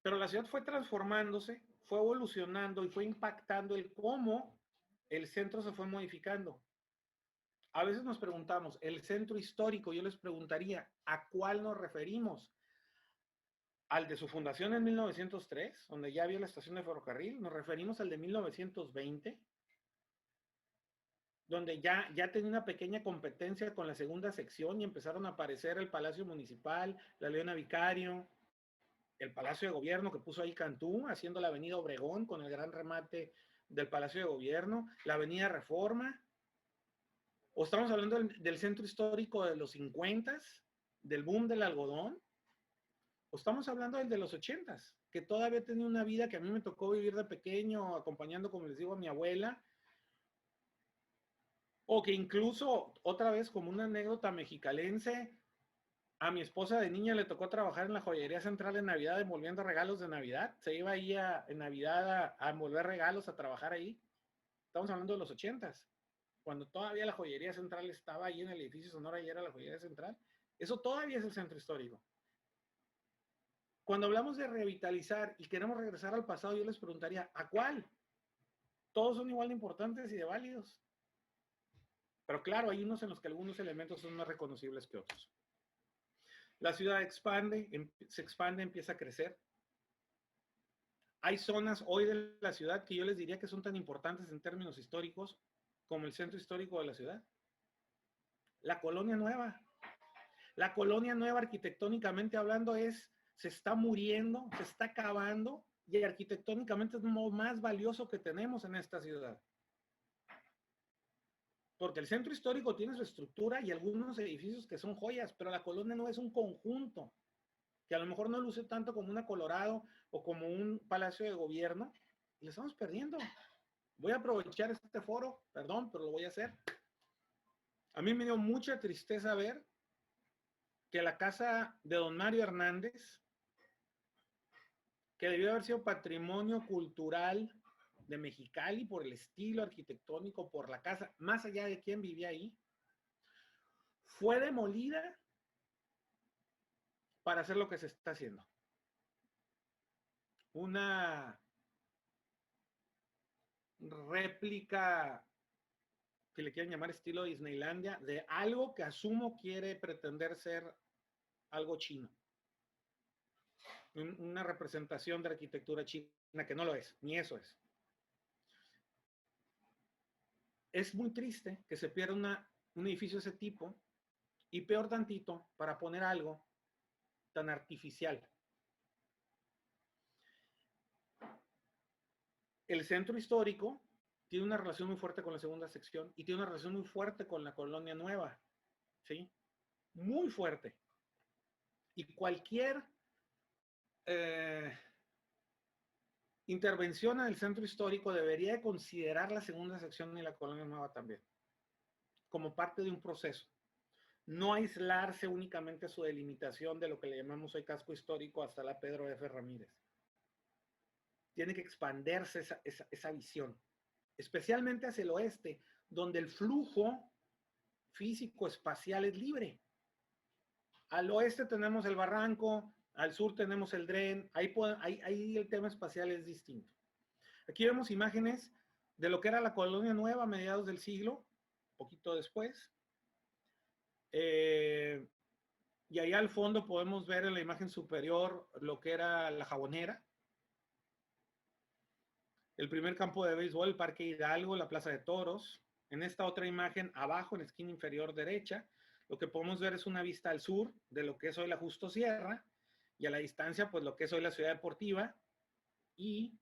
Pero la ciudad fue transformándose, fue evolucionando y fue impactando el cómo el centro se fue modificando. A veces nos preguntamos, el centro histórico, yo les preguntaría, ¿a cuál nos referimos? ¿Al de su fundación en 1903, donde ya había la estación de ferrocarril? ¿Nos referimos al de 1920? Donde ya tenía una pequeña competencia con la segunda sección y empezaron a aparecer el Palacio Municipal, la Leona Vicario, el Palacio de Gobierno que puso ahí Cantú, haciendo la Avenida Obregón con el gran remate del Palacio de Gobierno, la Avenida Reforma, o estamos hablando del centro histórico de los 50, del boom del algodón, o estamos hablando del de los 80, que todavía tenía una vida que a mí me tocó vivir de pequeño, acompañando, como les digo, a mi abuela, o que incluso, otra vez como una anécdota mexicalense, a mi esposa de niña le tocó trabajar en la joyería central en Navidad envolviendo regalos de Navidad. Se iba ahí en Navidad a envolver regalos, a trabajar ahí. Estamos hablando de los 80, cuando todavía la joyería central estaba ahí en el edificio Sonora y era la joyería central. Eso todavía es el centro histórico. Cuando hablamos de revitalizar y queremos regresar al pasado, yo les preguntaría, ¿a cuál? Todos son igual de importantes y de válidos. Pero claro, hay unos en los que algunos elementos son más reconocibles que otros. La ciudad se expande, empieza a crecer. Hay zonas hoy de la ciudad que yo les diría que son tan importantes en términos históricos como el centro histórico de la ciudad. La Colonia Nueva. La Colonia Nueva, arquitectónicamente hablando, se está muriendo, se está acabando, y arquitectónicamente es lo más valioso que tenemos en esta ciudad. Porque el centro histórico tiene su estructura y algunos edificios que son joyas, pero la Colonia Nueva es un conjunto que a lo mejor no luce tanto como una Colorado o como un palacio de gobierno, y le estamos perdiendo. Voy a aprovechar este foro, perdón, pero lo voy a hacer. A mí me dio mucha tristeza ver que la casa de don Mario Hernández, que debió haber sido patrimonio cultural de Mexicali por el estilo arquitectónico, por la casa, más allá de quién vivía ahí, fue demolida para hacer lo que se está haciendo. Una réplica que le quieren llamar estilo Disneylandia de algo que asumo quiere pretender ser algo chino. Una representación de arquitectura china que no lo es, ni eso es. Es muy triste que se pierda un edificio de ese tipo, y peor tantito para poner algo tan artificial. El centro histórico tiene una relación muy fuerte con la segunda sección y tiene una relación muy fuerte con la Colonia Nueva, ¿sí? Muy fuerte. Y cualquier intervención en el centro histórico debería de considerar la segunda sección y la Colonia Nueva también, como parte de un proceso. No aislarse únicamente a su delimitación de lo que le llamamos hoy casco histórico hasta la Pedro F. Ramírez. Tiene que expandirse esa visión, especialmente hacia el oeste, donde el flujo físico espacial es libre. Al oeste tenemos el barranco, al sur tenemos el dren, ahí el tema espacial es distinto. Aquí vemos imágenes de lo que era la Colonia Nueva a mediados del siglo, poquito después. Y allá al fondo podemos ver en la imagen superior lo que era la Jabonera, el primer campo de béisbol, el Parque Hidalgo, la Plaza de Toros. En esta otra imagen, abajo, en la esquina inferior derecha, lo que podemos ver es una vista al sur de lo que es hoy la Justo Sierra, y a la distancia, pues lo que es hoy la ciudad deportiva y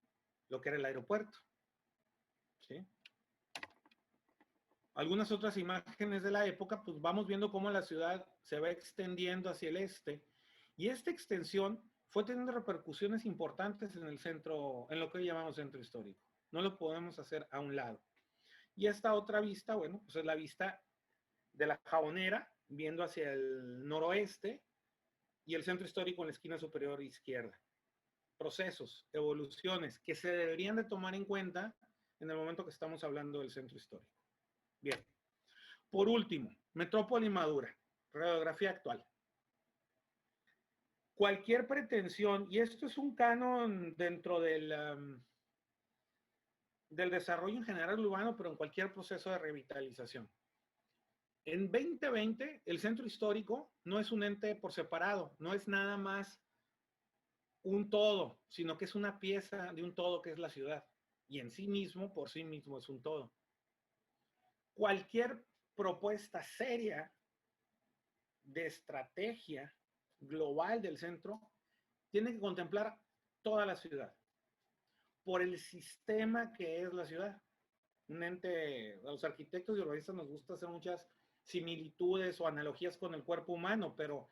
lo que era el aeropuerto. ¿Sí? Algunas otras imágenes de la época, pues vamos viendo cómo la ciudad se va extendiendo hacia el este, y esta extensión fue teniendo repercusiones importantes en el centro, en lo que hoy llamamos centro histórico. No lo podemos hacer a un lado. Y esta otra vista, bueno, pues es la vista de la Jabonera, viendo hacia el noroeste, y el centro histórico en la esquina superior izquierda. Procesos, evoluciones que se deberían de tomar en cuenta en el momento que estamos hablando del centro histórico. Bien. Por último, metrópoli madura, radiografía actual. Cualquier pretensión, y esto es un canon dentro del desarrollo en general urbano, pero en cualquier proceso de revitalización. En 2020, el centro histórico no es un ente por separado, no es nada más un todo, sino que es una pieza de un todo que es la ciudad. Y en sí mismo, por sí mismo, es un todo. Cualquier propuesta seria de estrategia global del centro tiene que contemplar toda la ciudad por el sistema que es la ciudad. Un ente, a los arquitectos y urbanistas nos gusta hacer muchas similitudes o analogías con el cuerpo humano, pero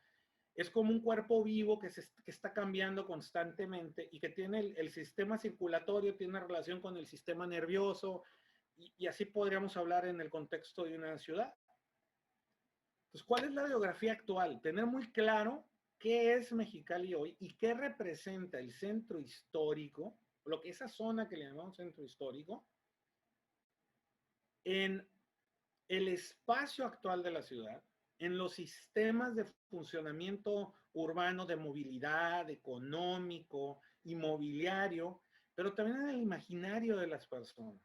es como un cuerpo vivo que está cambiando constantemente y que tiene el sistema circulatorio, tiene una relación con el sistema nervioso, y así podríamos hablar en el contexto de una ciudad. Entonces, ¿cuál es la radiografía actual? Tener muy claro qué es Mexicali hoy y qué representa el centro histórico, lo que esa zona que le llamamos centro histórico, en el espacio actual de la ciudad, en los sistemas de funcionamiento urbano, de movilidad, económico, inmobiliario, pero también en el imaginario de las personas.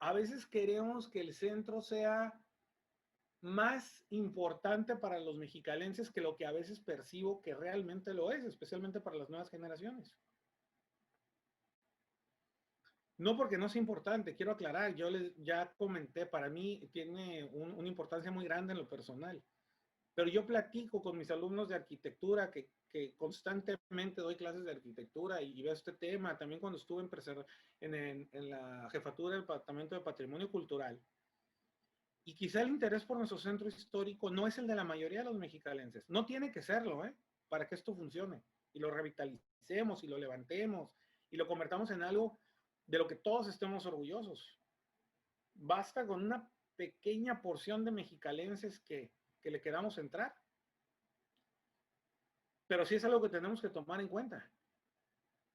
A veces queremos que el centro sea más importante para los mexicalenses que lo que a veces percibo que realmente lo es, especialmente para las nuevas generaciones. No porque no sea importante, quiero aclarar, yo les ya comenté, para mí tiene una importancia muy grande en lo personal, pero yo platico con mis alumnos de arquitectura que constantemente doy clases de arquitectura y veo este tema, también cuando estuve en la jefatura del Departamento de Patrimonio Cultural. Y quizá el interés por nuestro centro histórico no es el de la mayoría de los mexicalenses. No tiene que serlo, ¿eh? Para que esto funcione. Y lo revitalicemos y lo levantemos y lo convertamos en algo de lo que todos estemos orgullosos. Basta con una pequeña porción de mexicalenses que le queramos entrar. Pero sí es algo que tenemos que tomar en cuenta.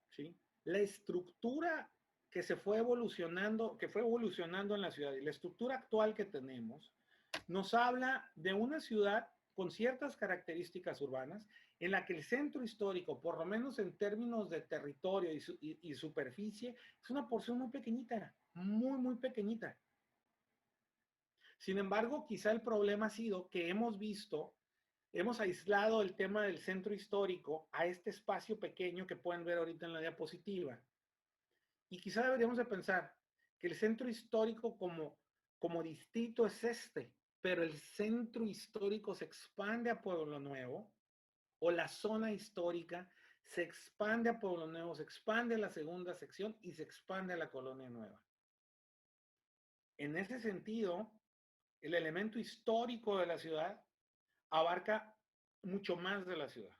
¿Sí? La estructura que fue evolucionando en la ciudad y la estructura actual que tenemos, nos habla de una ciudad con ciertas características urbanas en la que el centro histórico, por lo menos en términos de territorio y superficie, es una porción muy pequeñita, muy, muy pequeñita. Sin embargo, quizá el problema ha sido que hemos aislado el tema del centro histórico a este espacio pequeño que pueden ver ahorita en la diapositiva. Y quizá deberíamos de pensar que el centro histórico como distrito es este, pero el centro histórico se expande a Pueblo Nuevo, o la zona histórica se expande a Pueblo Nuevo, se expande a la segunda sección y se expande a la Colonia Nueva. En ese sentido, el elemento histórico de la ciudad abarca mucho más de la ciudad.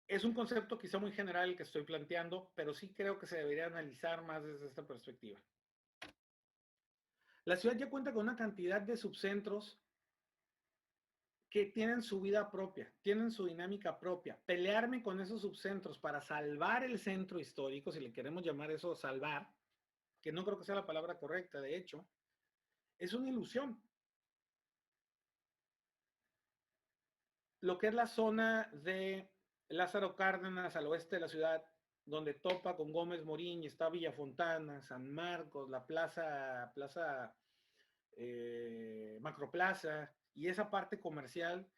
Es un concepto quizá muy general el que estoy planteando, pero sí creo que se debería analizar más desde esta perspectiva. La ciudad ya cuenta con una cantidad de subcentros que tienen su vida propia, tienen su dinámica propia. Pelearme con esos subcentros para salvar el centro histórico, si le queremos llamar eso salvar, que no creo que sea la palabra correcta, de hecho, es una ilusión. Lo que es la zona de Lázaro Cárdenas al oeste de la ciudad, donde topa con Gómez Morín y está Villa Fontana, San Marcos, la plaza Macroplaza y esa parte comercial,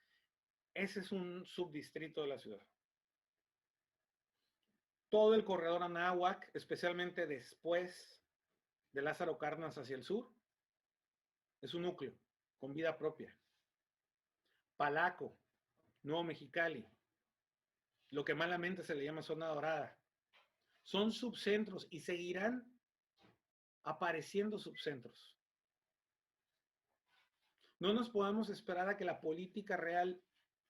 ese es un subdistrito de la ciudad. Todo el corredor Anáhuac, especialmente después de Lázaro Cárdenas hacia el sur, es un núcleo con vida propia. Palaco, Nuevo Mexicali, lo que malamente se le llama zona dorada, son subcentros y seguirán apareciendo subcentros. No nos podemos esperar a que la política real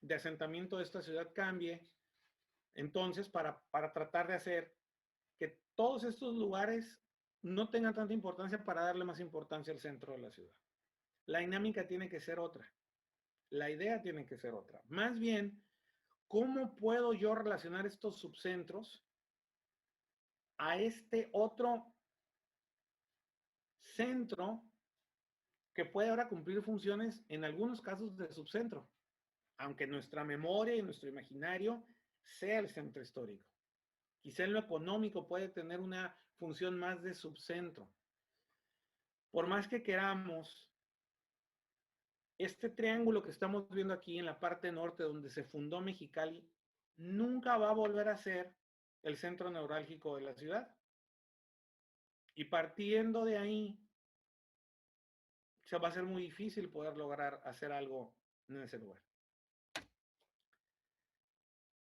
de asentamiento de esta ciudad cambie, entonces, para tratar de hacer que todos estos lugares no tengan tanta importancia para darle más importancia al centro de la ciudad. La dinámica tiene que ser otra. La idea tiene que ser otra. Más bien, ¿cómo puedo yo relacionar estos subcentros a este otro centro que puede ahora cumplir funciones en algunos casos de subcentro, aunque nuestra memoria y nuestro imaginario sea el centro histórico? Quizá en lo económico puede tener una función más de subcentro. Por más que queramos, este triángulo que estamos viendo aquí en la parte norte donde se fundó Mexicali, nunca va a volver a ser el centro neurálgico de la ciudad. Y partiendo de ahí, se va a ser muy difícil poder lograr hacer algo en ese lugar.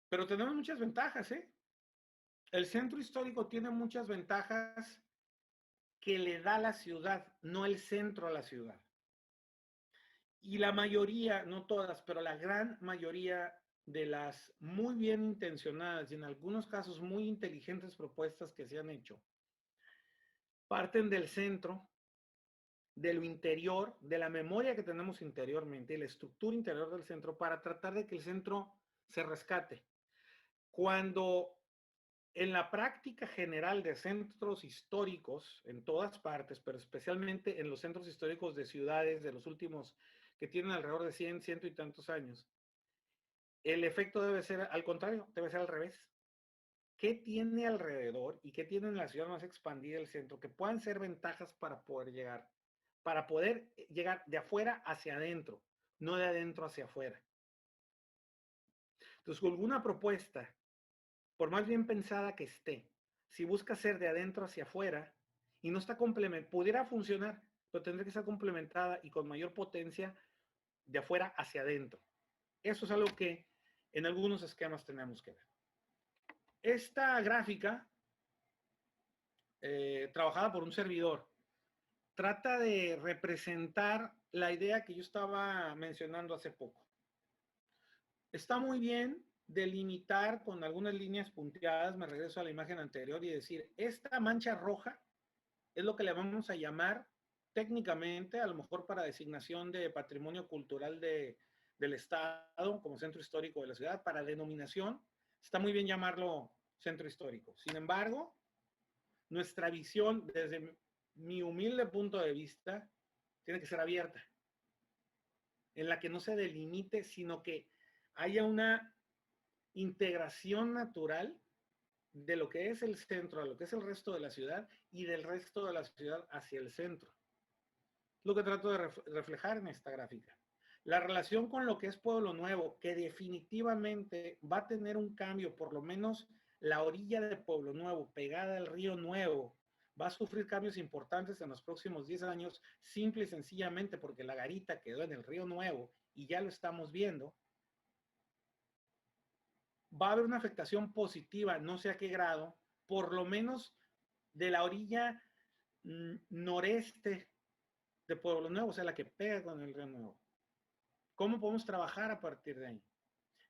Pero tenemos muchas ventajas, ¿eh? El centro histórico tiene muchas ventajas que le da la ciudad, no el centro a la ciudad. Y la mayoría, no todas, pero la gran mayoría de las muy bien intencionadas y en algunos casos muy inteligentes propuestas que se han hecho, parten del centro, de lo interior, de la memoria que tenemos interiormente y la estructura interior del centro para tratar de que el centro se rescate. Cuando en la práctica general de centros históricos en todas partes, pero especialmente en los centros históricos de ciudades de los últimos que tienen alrededor de 100, ciento y tantos años, el efecto debe ser al contrario, debe ser al revés. ¿Qué tiene alrededor y qué tiene en la ciudad más expandida el centro que puedan ser ventajas para poder llegar de afuera hacia adentro, no de adentro hacia afuera? Entonces, con alguna propuesta, por más bien pensada que esté, si busca ser de adentro hacia afuera y no está complementada, pudiera funcionar, pero tendría que ser complementada y con mayor potencia de afuera hacia adentro. Eso es algo que en algunos esquemas tenemos que ver. Esta gráfica, trabajada por un servidor, trata de representar la idea que yo estaba mencionando hace poco. Está muy bien delimitar con algunas líneas punteadas, me regreso a la imagen anterior y decir, esta mancha roja es lo que le vamos a llamar técnicamente, a lo mejor para designación de patrimonio cultural del Estado como centro histórico de la ciudad, para denominación, está muy bien llamarlo centro histórico. Sin embargo, nuestra visión desde mi humilde punto de vista tiene que ser abierta, en la que no se delimite, sino que haya una integración natural de lo que es el centro a lo que es el resto de la ciudad y del resto de la ciudad hacia el centro. Lo que trato de reflejar en esta gráfica. La relación con lo que es Pueblo Nuevo, que definitivamente va a tener un cambio, por lo menos la orilla de Pueblo Nuevo, pegada al Río Nuevo, va a sufrir cambios importantes en los próximos 10 años, simple y sencillamente porque la garita quedó en el Río Nuevo y ya lo estamos viendo. Va a haber una afectación positiva, no sé a qué grado, por lo menos de la orilla noreste de Pueblo Nuevo, o sea, la que pega con el Río Nuevo. ¿Cómo podemos trabajar a partir de ahí?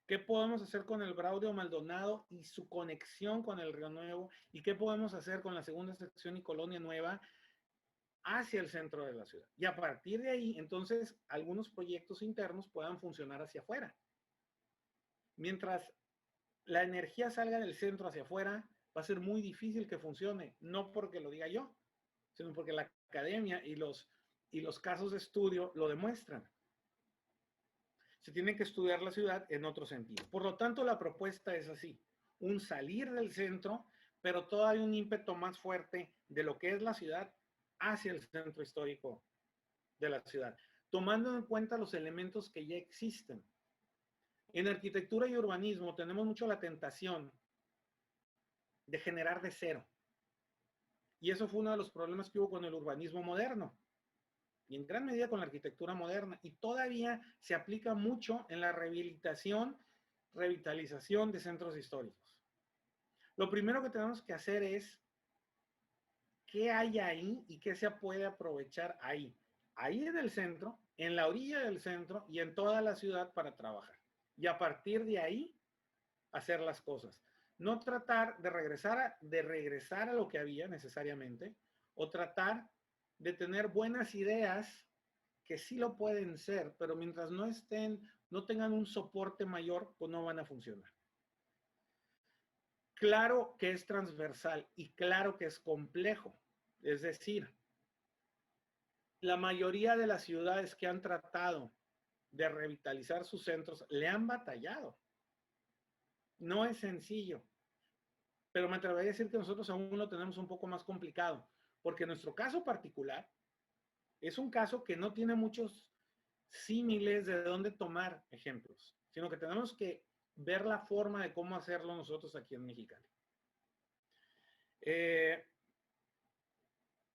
¿Qué podemos hacer con el Braulio Maldonado y su conexión con el Río Nuevo? ¿Y qué podemos hacer con la segunda sección y Colonia Nueva hacia el centro de la ciudad? Y a partir de ahí, entonces, algunos proyectos internos puedan funcionar hacia afuera. Mientras la energía salga del centro hacia afuera, va a ser muy difícil que funcione, no porque lo diga yo, sino porque la academia y los casos de estudio lo demuestran. Se tiene que estudiar la ciudad en otro sentido. Por lo tanto, la propuesta es así, un salir del centro, pero todavía un ímpetu más fuerte de lo que es la ciudad hacia el centro histórico de la ciudad, tomando en cuenta los elementos que ya existen. En arquitectura y urbanismo tenemos mucho la tentación de generar de cero. Y eso fue uno de los problemas que hubo con el urbanismo moderno y en gran medida con la arquitectura moderna. Y todavía se aplica mucho en la revitalización de centros históricos. Lo primero que tenemos que hacer es qué hay ahí y qué se puede aprovechar ahí. Ahí en el centro, en la orilla del centro y en toda la ciudad para trabajar. Y a partir de ahí, hacer las cosas. No tratar de regresar a lo que había necesariamente, o tratar de tener buenas ideas que sí lo pueden ser, pero mientras no tengan un soporte mayor, pues no van a funcionar. Claro que es transversal y claro que es complejo. Es decir, la mayoría de las ciudades que han tratado de revitalizar sus centros le han batallado. No es sencillo, pero me atrevería a decir que nosotros aún lo tenemos un poco más complicado, porque nuestro caso particular es un caso que no tiene muchos símiles de dónde tomar ejemplos, sino que tenemos que ver la forma de cómo hacerlo nosotros aquí en Mexicali.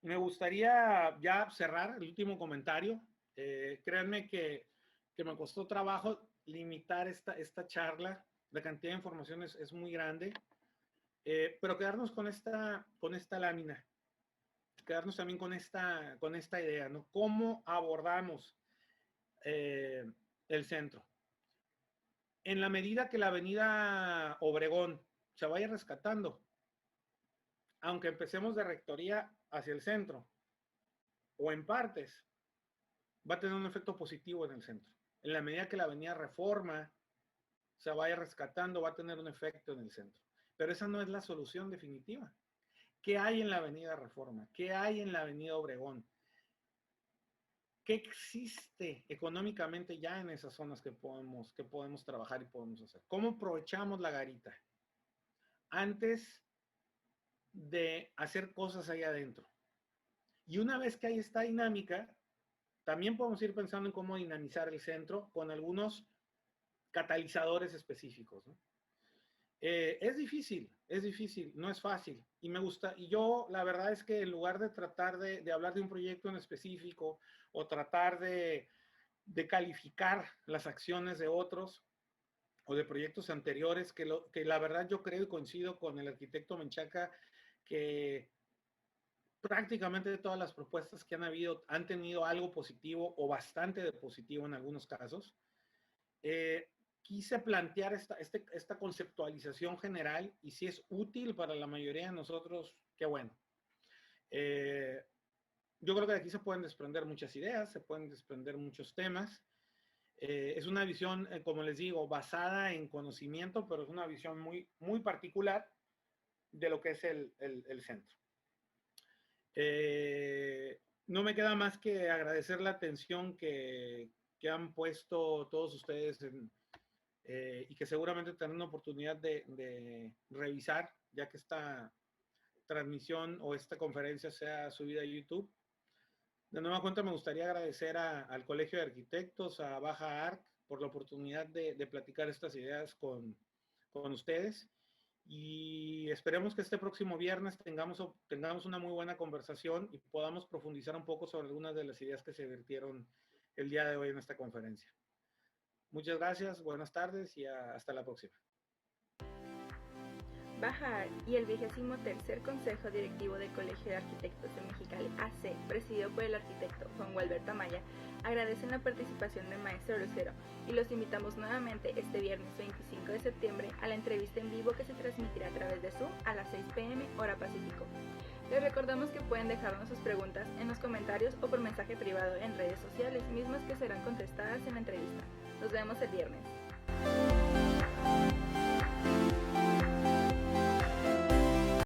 Me gustaría ya cerrar el último comentario. Créanme que me costó trabajo limitar esta charla. La cantidad de información es muy grande. Pero quedarnos con esta lámina. Quedarnos también con esta idea, ¿no? ¿Cómo abordamos el centro? En la medida que la avenida Obregón se vaya rescatando, aunque empecemos de rectoría hacia el centro, o en partes, va a tener un efecto positivo en el centro. En la medida que la avenida Reforma se vaya rescatando, va a tener un efecto en el centro. Pero esa no es la solución definitiva. ¿Qué hay en la avenida Reforma? ¿Qué hay en la avenida Obregón? ¿Qué existe económicamente ya en esas zonas que podemos trabajar y podemos hacer? ¿Cómo aprovechamos la garita antes de hacer cosas ahí adentro? Y una vez que hay esta dinámica, también podemos ir pensando en cómo dinamizar el centro con algunos catalizadores específicos, ¿no? Es difícil, no es fácil. Y me gusta, y yo la verdad es que en lugar de tratar de hablar de un proyecto en específico o tratar de calificar las acciones de otros o de proyectos anteriores, que la verdad yo creo y coincido con el arquitecto Menchaca, que prácticamente todas las propuestas que han habido han tenido algo positivo o bastante de positivo en algunos casos. Quise plantear esta conceptualización general y si es útil para la mayoría de nosotros, qué bueno. Yo creo que de aquí se pueden desprender muchas ideas, se pueden desprender muchos temas. Es una visión, como les digo, basada en conocimiento, pero es una visión muy, muy particular de lo que es el centro. No me queda más que agradecer la atención que han puesto todos ustedes y que seguramente tendrán una oportunidad de revisar, ya que esta transmisión o esta conferencia sea subida a YouTube. De nueva cuenta, me gustaría agradecer al Colegio de Arquitectos, a Baja Arc, por la oportunidad de platicar estas ideas con ustedes. Y esperemos que este próximo viernes tengamos una muy buena conversación y podamos profundizar un poco sobre algunas de las ideas que se vertieron el día de hoy en esta conferencia. Muchas gracias, buenas tardes y hasta la próxima. Baja y el 23º Consejo Directivo del Colegio de Arquitectos de Mexicali AC, presidido por el arquitecto Juan Gualberto Amaya, agradecen la participación del maestro Lucero y los invitamos nuevamente este viernes 25 de septiembre a la entrevista en vivo que se transmitirá a través de Zoom a las 6 p.m. hora Pacífico. Les recordamos que pueden dejarnos sus preguntas en los comentarios o por mensaje privado en redes sociales, mismas que serán contestadas en la entrevista. Nos vemos el viernes.